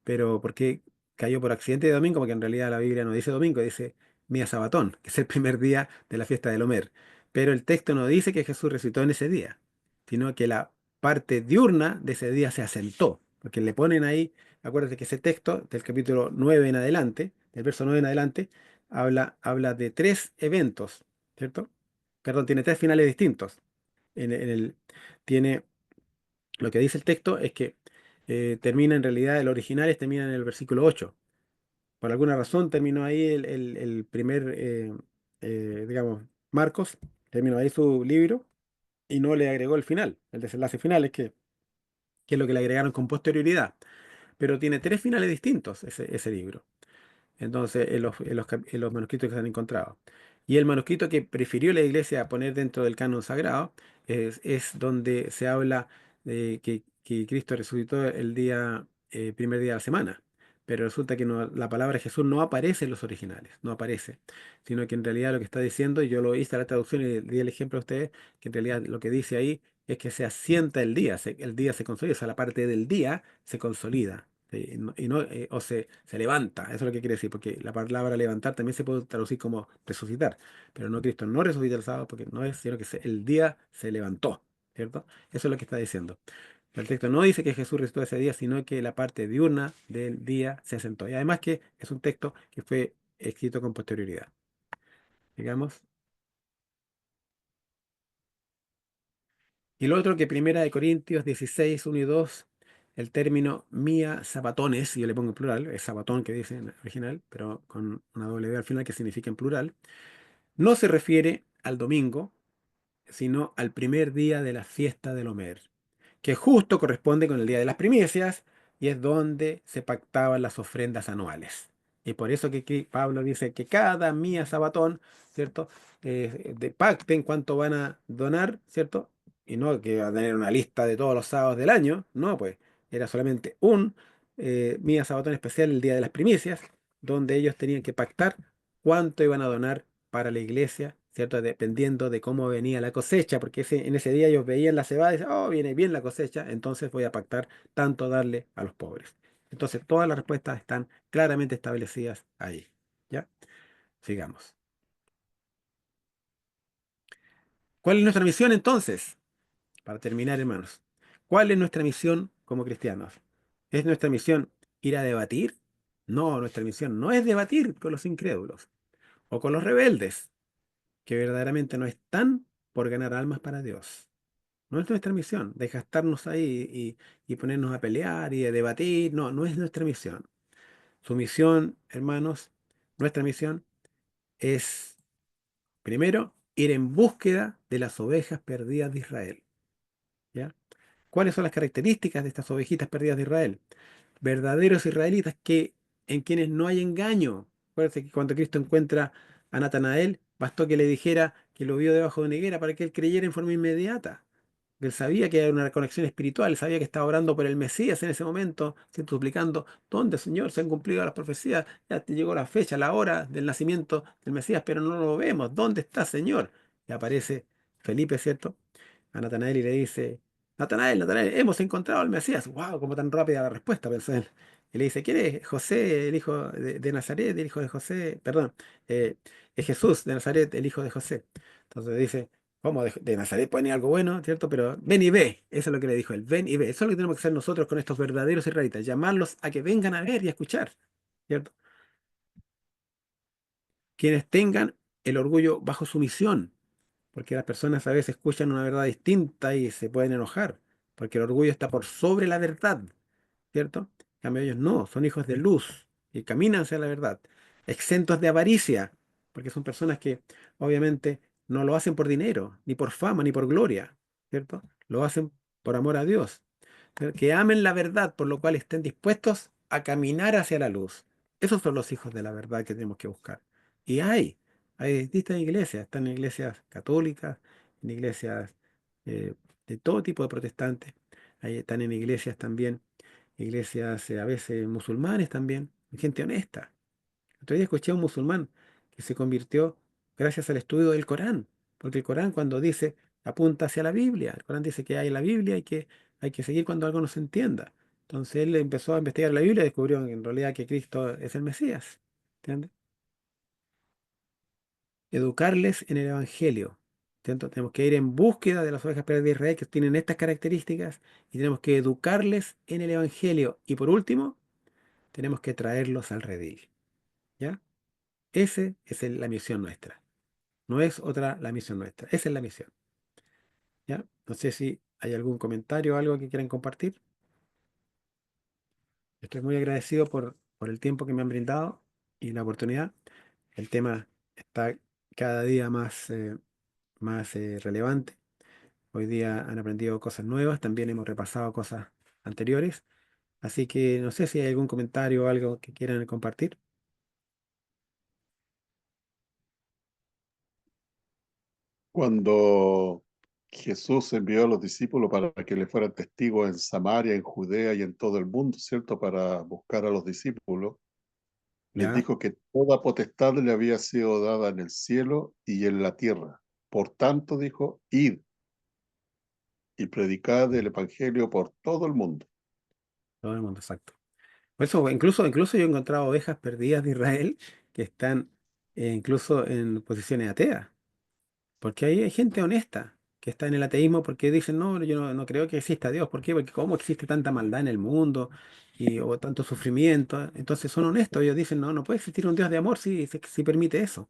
Pero ¿por qué cayó por accidente de domingo? Porque en realidad la Biblia no dice domingo, dice Mía Sabatón, que es el primer día de la fiesta del Homer. Pero el texto no dice que Jesús resucitó en ese día, sino que la parte diurna de ese día se asentó. Porque le ponen ahí, acuérdate que ese texto, del capítulo 9 en adelante, del verso 9 en adelante, habla de tres eventos, ¿cierto? Perdón, tiene tres finales distintos. Tiene lo que dice el texto es que termina en realidad, el original termina en el versículo 8. Por alguna razón terminó ahí el primer, digamos, Marcos, terminó ahí su libro y no le agregó el final, el desenlace final, que es lo que le agregaron con posterioridad. Pero tiene tres finales distintos ese libro. entonces en los manuscritos que se han encontrado. Y el manuscrito que prefirió la iglesia poner dentro del canon sagrado es donde se habla de que Cristo resucitó el día, primer día de la semana. Pero resulta que la palabra Jesús no aparece en los originales, no aparece, sino que en realidad lo que está diciendo, y yo lo hice la traducción y di el ejemplo a ustedes, que en realidad lo que dice ahí es que se asienta el día, el día se consolida, o sea, la parte del día se consolida. O se levanta, eso es lo que quiere decir, porque la palabra levantar también se puede traducir como resucitar, pero no, Cristo no resucita el sábado porque no es, sino que el día se levantó, ¿cierto? Eso es lo que está diciendo. El texto no dice que Jesús resucitó ese día, sino que la parte diurna del día se asentó. Y además que es un texto que fue escrito con posterioridad. Digamos. Y lo otro que Primera de Corintios 16, 1 y 2, el término mía sabatones, yo le pongo en plural, es sabatón que dice en original, pero con una W al final que significa en plural, no se refiere al domingo, sino al primer día de la fiesta del Homer, que justo corresponde con el día de las primicias y es donde se pactaban las ofrendas anuales. Y por eso que aquí Pablo dice que cada mía sabatón, ¿cierto? Pacten cuánto van a donar, ¿cierto? Y no que va a tener una lista de todos los sábados del año, no, pues era solamente un mía sabatón especial el día de las primicias, donde ellos tenían que pactar cuánto iban a donar para la iglesia, ¿cierto? Dependiendo de cómo venía la cosecha, porque en ese día ellos veían la cebada y decían, oh, viene bien la cosecha, entonces voy a pactar tanto darle a los pobres. Entonces, todas las respuestas están claramente establecidas ahí. ¿Ya? Sigamos. ¿Cuál es nuestra misión entonces? Para terminar, hermanos. ¿Cuál es nuestra misión como cristianos? ¿Es nuestra misión ir a debatir? No, nuestra misión no es debatir con los incrédulos o con los rebeldes, que verdaderamente no están por ganar almas para Dios. No es nuestra misión, de gastarnos ahí y ponernos a pelear y a debatir. No, no es nuestra misión. Su misión, hermanos, nuestra misión es, primero, ir en búsqueda de las ovejas perdidas de Israel. ¿Ya? ¿Cuáles son las características de estas ovejitas perdidas de Israel? Verdaderos israelitas en quienes no hay engaño. Acuérdense que cuando Cristo encuentra a Natanael, bastó que le dijera que lo vio debajo de una higuera para que él creyera en forma inmediata. Él sabía que era una conexión espiritual, sabía que estaba orando por el Mesías en ese momento, siempre suplicando, ¿dónde, Señor? Se han cumplido las profecías, ya te llegó la fecha, la hora del nacimiento del Mesías, pero no lo vemos. ¿Dónde está, Señor? Y aparece Felipe, ¿cierto? A Natanael y le dice, Natanael, Natanael, hemos encontrado al Mesías. ¡Wow! Como tan rápida la respuesta, pensó él. Y le dice, ¿quién es? José, el hijo de Nazaret, el hijo de José, perdón, es Jesús de Nazaret, el hijo de José. Entonces dice, ¿cómo de Nazaret puede venir algo bueno, ¿cierto? Pero ven y ve, eso es lo que le dijo él, ven y ve. Eso es lo que tenemos que hacer nosotros con estos verdaderos israelitas, llamarlos a que vengan a ver y a escuchar, ¿cierto? Quienes tengan el orgullo bajo sumisión, porque las personas a veces escuchan una verdad distinta y se pueden enojar, porque el orgullo está por sobre la verdad, ¿cierto? En cambio ellos no, son hijos de luz y caminan hacia la verdad, exentos de avaricia, porque son personas que obviamente no lo hacen por dinero, ni por fama, ni por gloria, ¿cierto? Lo hacen por amor a Dios, que amen la verdad, por lo cual estén dispuestos a caminar hacia la luz. Esos son los hijos de la verdad que tenemos que buscar. Y hay distintas iglesias, están en iglesias católicas, en iglesias de todo tipo de protestantes, están en iglesias también, iglesias a veces musulmanes también, gente honesta. Otro día escuché a un musulmán que se convirtió gracias al estudio del Corán, porque el Corán cuando dice, apunta hacia la Biblia, el Corán dice que hay la Biblia y que hay que seguir cuando algo no se entienda. Entonces él empezó a investigar la Biblia y descubrió en realidad que Cristo es el Mesías. ¿Entiendes? Educarles en el Evangelio. ¿Cierto? Tenemos que ir en búsqueda de las ovejas perdidas de Israel que tienen estas características y tenemos que educarles en el Evangelio. Y por último, tenemos que traerlos al redil. ¿Ya? Esa es la misión nuestra. No es otra la misión nuestra. Esa es la misión. ¿Ya? No sé si hay algún comentario o algo que quieran compartir. Estoy muy agradecido por el tiempo que me han brindado y la oportunidad. El tema está cada día más relevante. Hoy día han aprendido cosas nuevas, también hemos repasado cosas anteriores. Así que no sé si hay algún comentario o algo que quieran compartir. Cuando Jesús envió a los discípulos para que le fueran testigos en Samaria, en Judea y en todo el mundo, ¿cierto? Para buscar a los discípulos, les ¿Ya? dijo que toda potestad le había sido dada en el cielo y en la tierra. Por tanto, dijo, id y predicad el evangelio por todo el mundo. Todo el mundo, exacto. Por eso, incluso yo he encontrado ovejas perdidas de Israel que están incluso en posiciones ateas. Porque ahí hay gente honesta que está en el ateísmo porque dicen, no, yo no creo que exista Dios. ¿Por qué? Porque cómo existe tanta maldad en el mundo o tanto sufrimiento. Entonces son honestos. Ellos dicen, no puede existir un Dios de amor si permite eso.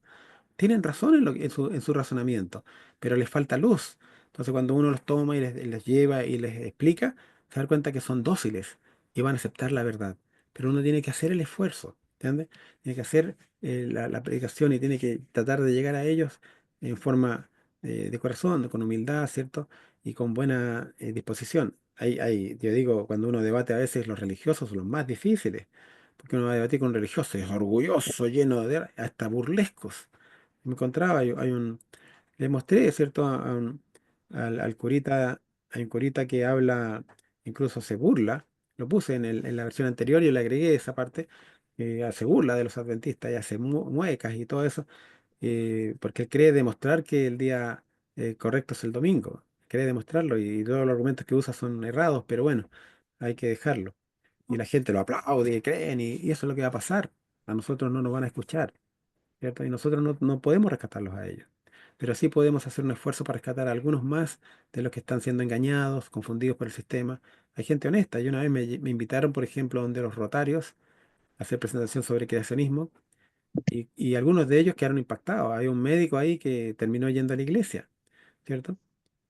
Tienen razón en su razonamiento, pero les falta luz. Entonces cuando uno los toma y les lleva y les explica, se dan cuenta que son dóciles y van a aceptar la verdad. Pero uno tiene que hacer el esfuerzo, ¿entiendes? Tiene que hacer la predicación y tiene que tratar de llegar a ellos en forma de corazón, con humildad, ¿cierto? Y con buena disposición. Yo digo, cuando uno debate a veces los religiosos son los más difíciles, porque uno va a debatir con un religioso, es orgulloso, lleno de hasta burlescos. Me encontraba, le mostré, ¿cierto? Al curita, hay un curita que habla, incluso se burla, lo puse en la versión anterior y le agregué esa parte, que se burla de los adventistas y hace muecas y todo eso, porque él cree demostrar que el día correcto es el domingo, cree demostrarlo y todos los argumentos que usa son errados, pero bueno, hay que dejarlo. Y la gente lo aplaude y creen y eso es lo que va a pasar. A nosotros no nos van a escuchar. ¿Cierto? Y nosotros no podemos rescatarlos a ellos, pero sí podemos hacer un esfuerzo para rescatar a algunos más de los que están siendo engañados, confundidos por el sistema. Hay gente honesta. Y una vez me invitaron, por ejemplo, donde los Rotarios a hacer presentación sobre creacionismo y algunos de ellos quedaron impactados. Hay un médico ahí que terminó yendo a la iglesia, ¿cierto?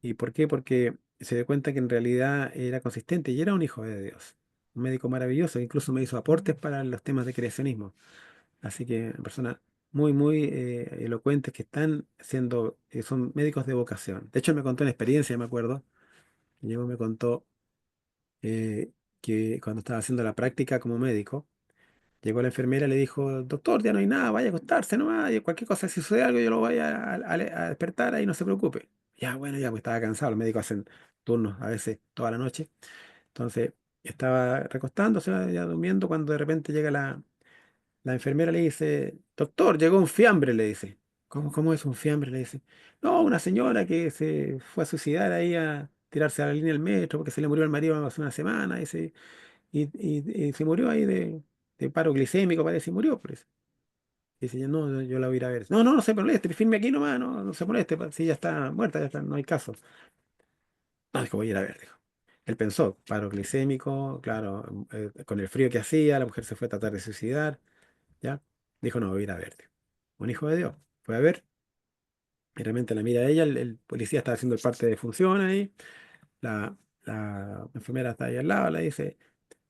¿Y por qué? Porque se dio cuenta que en realidad era consistente y era un hijo de Dios. Un médico maravilloso, incluso me hizo aportes para los temas de creacionismo. Así que personas muy elocuentes que están siendo, son médicos de vocación. De hecho, él me contó una experiencia, me acuerdo. Llegó y me contó que cuando estaba haciendo la práctica como médico, llegó la enfermera y le dijo, doctor, ya no hay nada, vaya a acostarse nomás, y cualquier cosa, si sucede algo, yo lo voy a despertar ahí, no se preocupe. Ya, bueno, ya, pues estaba cansado, los médicos hacen turnos a veces toda la noche. Entonces, estaba recostándose, ya durmiendo, cuando de repente llega la enfermera le dice, doctor, llegó un fiambre, le dice. ¿Cómo es un fiambre? Le dice. No, una señora que se fue a suicidar ahí a tirarse a la línea del metro porque se le murió el marido hace una semana y se murió ahí de paro glicémico, parece, y murió. Pues. Dice, no, yo la voy a ir a ver. No se moleste, firme aquí nomás, no se moleste, si ya está muerta, ya está, no hay caso. No, dijo, voy a ir a ver, dijo. Él pensó, paro glicémico, claro, con el frío que hacía, la mujer se fue a tratar de suicidar. ¿Ya? Dijo, no, voy a ir a verte. Un hijo de Dios. Fue a ver, y realmente la mira a ella, el policía está haciendo el parte de función ahí, la enfermera está ahí al lado, le dice,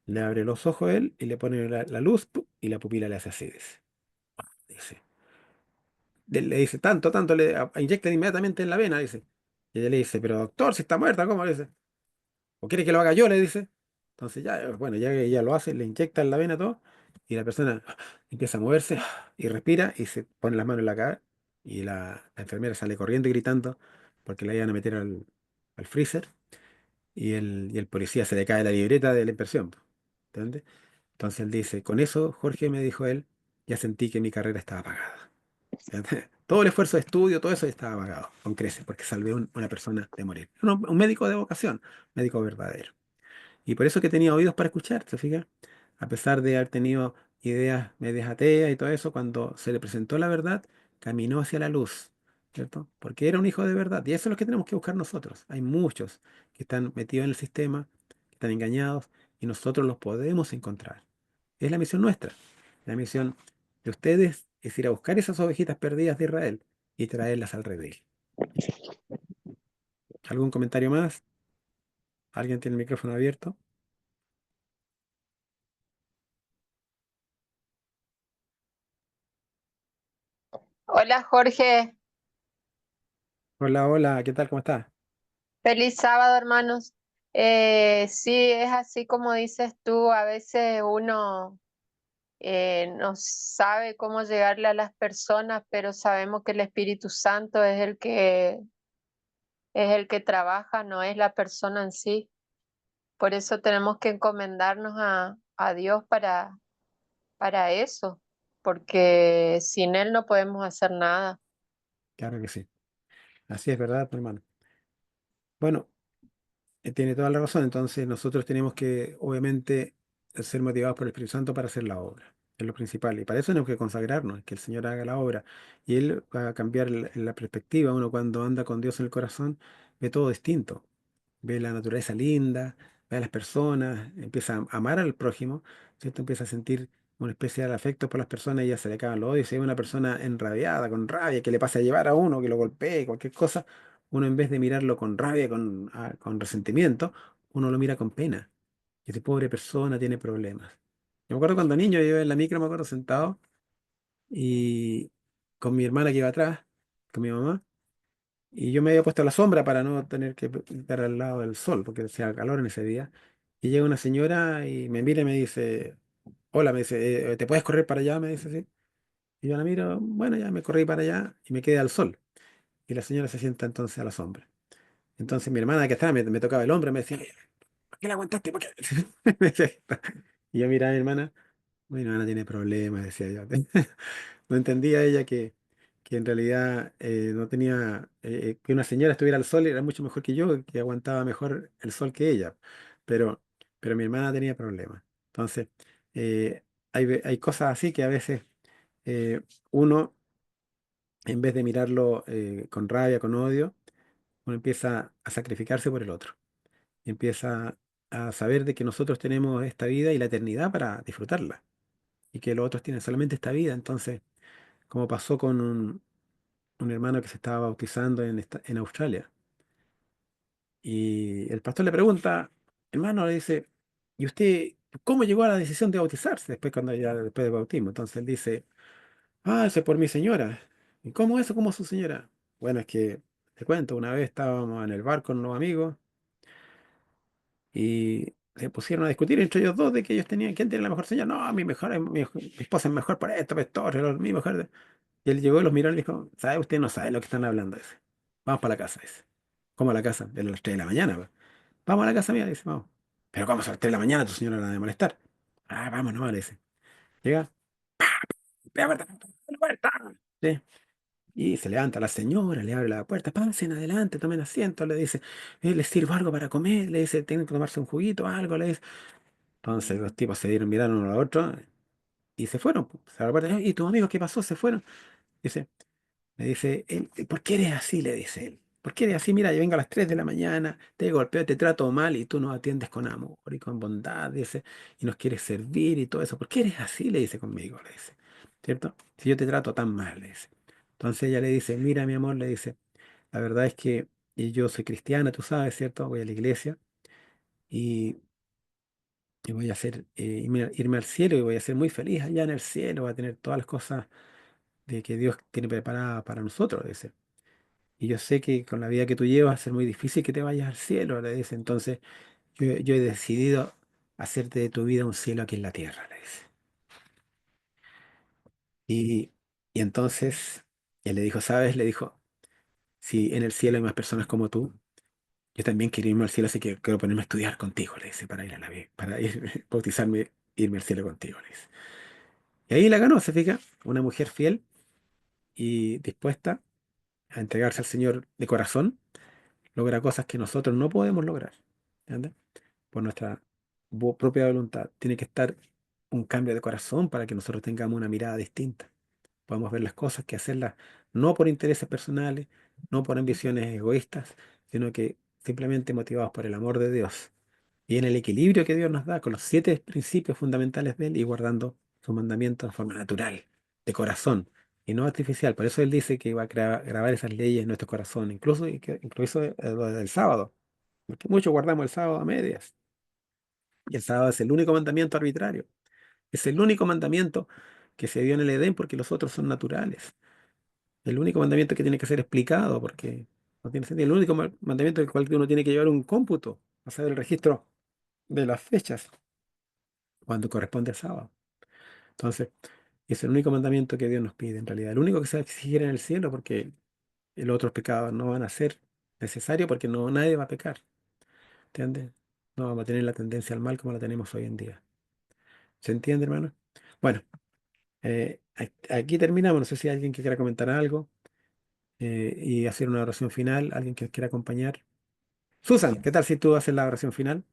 le abre los ojos a él y le pone la luz ¡pum! Y la pupila le hace así, dice. Le dice, tanto, inyectan inmediatamente en la vena, dice. Y ella le dice, pero doctor, si está muerta, ¿cómo? Le dice. ¿O quiere que lo haga yo? Le dice. Entonces ya, bueno, ya que ella lo hace, le inyecta en la vena todo, y la persona empieza a moverse y respira y se pone las manos en la cara, y la enfermera sale corriendo y gritando porque la iban a meter al freezer, y el policía se le cae la libreta de la impresión. ¿Entiendes? Entonces él dice, con eso, Jorge, me dijo él, ya sentí que mi carrera estaba pagada. ¿Entiendes? Todo el esfuerzo de estudio, todo eso estaba pagado con creces, porque salvé a una persona de morir. Un médico de vocación, médico verdadero. Y por eso que tenía oídos para escuchar, ¿se fija? A pesar de haber tenido ideas medias ateas y todo eso, cuando se le presentó la verdad, caminó hacia la luz, ¿cierto? Porque era un hijo de verdad. Y eso es lo que tenemos que buscar nosotros. Hay muchos que están metidos en el sistema, que están engañados, y nosotros los podemos encontrar. Es la misión nuestra. La misión de ustedes es ir a buscar esas ovejitas perdidas de Israel y traerlas al redil. ¿Algún comentario más? ¿Alguien tiene el micrófono abierto? Hola Jorge, Hola, ¿qué tal? ¿Cómo estás? feliz sábado hermanos. Sí, es así como dices tú, a veces uno no sabe cómo llegarle a las personas, pero sabemos que el Espíritu Santo es el que es el que trabaja, no es la persona en sí. Por eso tenemos que encomendarnos a Dios para eso, porque sin Él no podemos hacer nada. Claro que sí. Así es, ¿verdad, hermano? Bueno, tiene toda la razón. Entonces nosotros tenemos que, obviamente, ser motivados por el Espíritu Santo para hacer la obra. Es lo principal. Y para eso tenemos que consagrarnos, que el Señor haga la obra. Y Él va a cambiar la perspectiva. Uno cuando anda con Dios en el corazón ve todo distinto. Ve la naturaleza linda, ve a las personas, empieza a amar al prójimo, ¿cierto? Empieza a sentir una especie de afecto por las personas y ya se le acaban los odios. Si hay una persona enrabiada, con rabia, que le pase a llevar a uno, que lo golpee, cualquier cosa, uno en vez de mirarlo con rabia, con resentimiento, uno lo mira con pena. Y esa pobre persona tiene problemas. Yo me acuerdo cuando niño, yo en la micro me acuerdo sentado y con mi hermana que iba atrás, con mi mamá. Y yo me había puesto a la sombra para no tener que estar al lado del sol, porque hacía calor en ese día. Y llega una señora y me mira y me dice, hola, me dice, ¿te puedes correr para allá? Me dice así. Y yo la miro, bueno, ya me corrí para allá y me quedé al sol. Y la señora se sienta entonces a la sombra. Entonces mi hermana que estaba me tocaba el hombro, me decía, ¿por qué la aguantaste? ¿Por qué? Me decía, y yo miraba a mi hermana, mi hermana tiene problemas, decía yo. No entendía ella que en realidad no tenía, que una señora estuviera al sol era mucho mejor que yo, que aguantaba mejor el sol que ella. Pero, pero mi hermana tenía problemas. Entonces, hay cosas así que a veces eh, uno, en vez de mirarlo con rabia, con odio, uno empieza a sacrificarse por el otro. Y empieza a saber de que nosotros tenemos esta vida y la eternidad para disfrutarla. Y que los otros tienen solamente esta vida. Entonces, como pasó con un hermano que se estaba bautizando en Australia. Y el pastor le pregunta, hermano, le dice, ¿y usted cómo llegó a la decisión de bautizarse después del bautismo? Entonces él dice, eso es por mi señora. ¿Y cómo eso? ¿Cómo su señora? Bueno, es que te cuento, una vez estábamos en el bar con unos amigos y se pusieron a discutir entre ellos dos de que ellos tenían, ¿quién tiene la mejor señora? No, mi esposa es mejor por esto, mi mejor. Y él llegó y los miró y le dijo, ¿sabe? Usted no sabe lo que están hablando, dice. Vamos para la casa, dice. ¿Cómo a la casa? De las 3 de la mañana, pues. Vamos a la casa mía, dice, vamos. Pero ¿cómo a las 3 de la mañana? Tu señora la de molestar. Vamos nomás, le dice. Llega, ve a la puerta. Sí. Y se levanta la señora, le abre la puerta, pasen adelante, tomen asiento, le dice, les sirvo algo para comer, le dice, tienen que tomarse un juguito, algo, le dice. Entonces los tipos se dieron, miraron uno al otro y se fueron, pues. Se abrió la puerta, ¿y tus amigos qué pasó? Se fueron. Dice, Le dice, ¿por qué eres así? Le dice él. ¿Por qué eres así? Mira, yo vengo a las 3 de la mañana, te golpeo, te trato mal y tú nos atiendes con amor y con bondad, dice, y nos quieres servir y todo eso. ¿Por qué eres así? Le dice conmigo, le dice. ¿Cierto? Si yo te trato tan mal, le dice. Entonces ella le dice, mira, mi amor, le dice, la verdad es que yo soy cristiana, tú sabes, ¿cierto? Voy a la iglesia y, y voy a irme al cielo y voy a ser muy feliz allá en el cielo, voy a tener todas las cosas de que Dios tiene preparadas para nosotros, dice. Y yo sé que con la vida que tú llevas va a ser muy difícil que te vayas al cielo, le dice. Entonces, yo he decidido hacerte de tu vida un cielo aquí en la tierra, le dice. Y, y entonces él le dijo, ¿sabes? Le dijo, si en el cielo hay más personas como tú, yo también quiero irme al cielo, así que quiero ponerme a estudiar contigo, le dice, para ir a la vida, para ir, bautizarme, irme al cielo contigo, le dice. Y ahí la ganó, se fija, una mujer fiel y dispuesta a entregarse al Señor de corazón, logra cosas que nosotros no podemos lograr. ¿Entiendes? Por nuestra propia voluntad. Tiene que estar un cambio de corazón para que nosotros tengamos una mirada distinta. Podemos ver las cosas que hacerlas no por intereses personales, no por ambiciones egoístas, sino que simplemente motivados por el amor de Dios y en el equilibrio que Dios nos da con los 7 principios fundamentales de Él y guardando sus mandamientos de forma natural, de corazón y no artificial. Por eso Él dice que va a grabar esas leyes en nuestro corazón, incluso lo del sábado, porque muchos guardamos el sábado a medias. Y el sábado es el único mandamiento arbitrario. Es el único mandamiento que se dio en el Edén porque los otros son naturales. El único mandamiento que tiene que ser explicado porque no tiene sentido. El único mandamiento del cual uno tiene que llevar un cómputo, hacer el registro de las fechas cuando corresponde al sábado. Entonces, es el único mandamiento que Dios nos pide en realidad. El único que se va a exigir en el cielo porque los otros pecados no van a ser necesario porque no, nadie va a pecar, ¿entiendes? No vamos a tener la tendencia al mal como la tenemos hoy en día. ¿Se entiende, hermano? Bueno, aquí terminamos. No sé si hay alguien que quiera comentar algo y hacer una oración final, alguien que quiera acompañar. Susan, ¿qué tal si tú haces la oración final?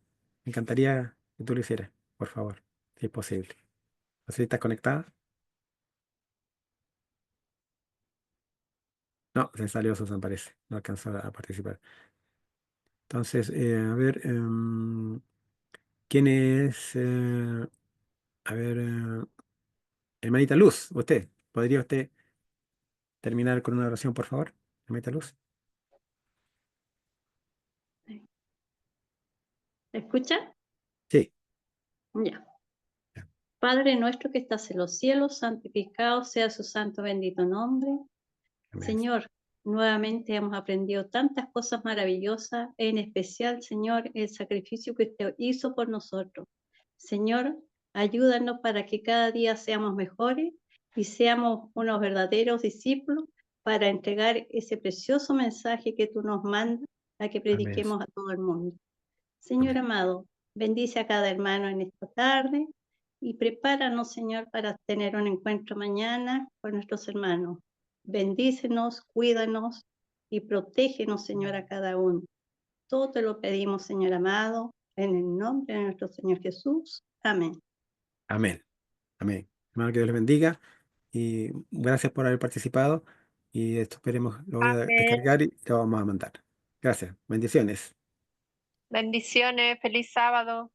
Me encantaría que tú lo hicieras, por favor, si es posible. No sé si estás conectada. No, se salió Susan, parece. No alcanzó a participar. Entonces, a ver, ¿quién es? A ver, hermanita Luz, usted. ¿Podría usted terminar con una oración, por favor? Hermanita Luz. ¿Me escucha? Sí. Ya. Ya. Padre nuestro que estás en los cielos, santificado sea su santo bendito nombre. Amén. Señor, nuevamente hemos aprendido tantas cosas maravillosas, en especial, Señor, el sacrificio que usted hizo por nosotros. Señor, ayúdanos para que cada día seamos mejores y seamos unos verdaderos discípulos para entregar ese precioso mensaje que tú nos mandas a que Amén. prediquemos a todo el mundo. Señor Amén. amado, bendice a cada hermano en esta tarde y prepáranos, Señor, para tener un encuentro mañana con nuestros hermanos. Bendícenos, cuídanos y protégenos, Señor, a cada uno. Todo te lo pedimos, Señor amado, en el nombre de nuestro Señor Jesús. Amén. Amén. Amén. Hermano, que Dios les bendiga y gracias por haber participado y esto esperemos, lo voy a Amén. descargar y lo vamos a mandar. Gracias. Bendiciones. Bendiciones, feliz sábado.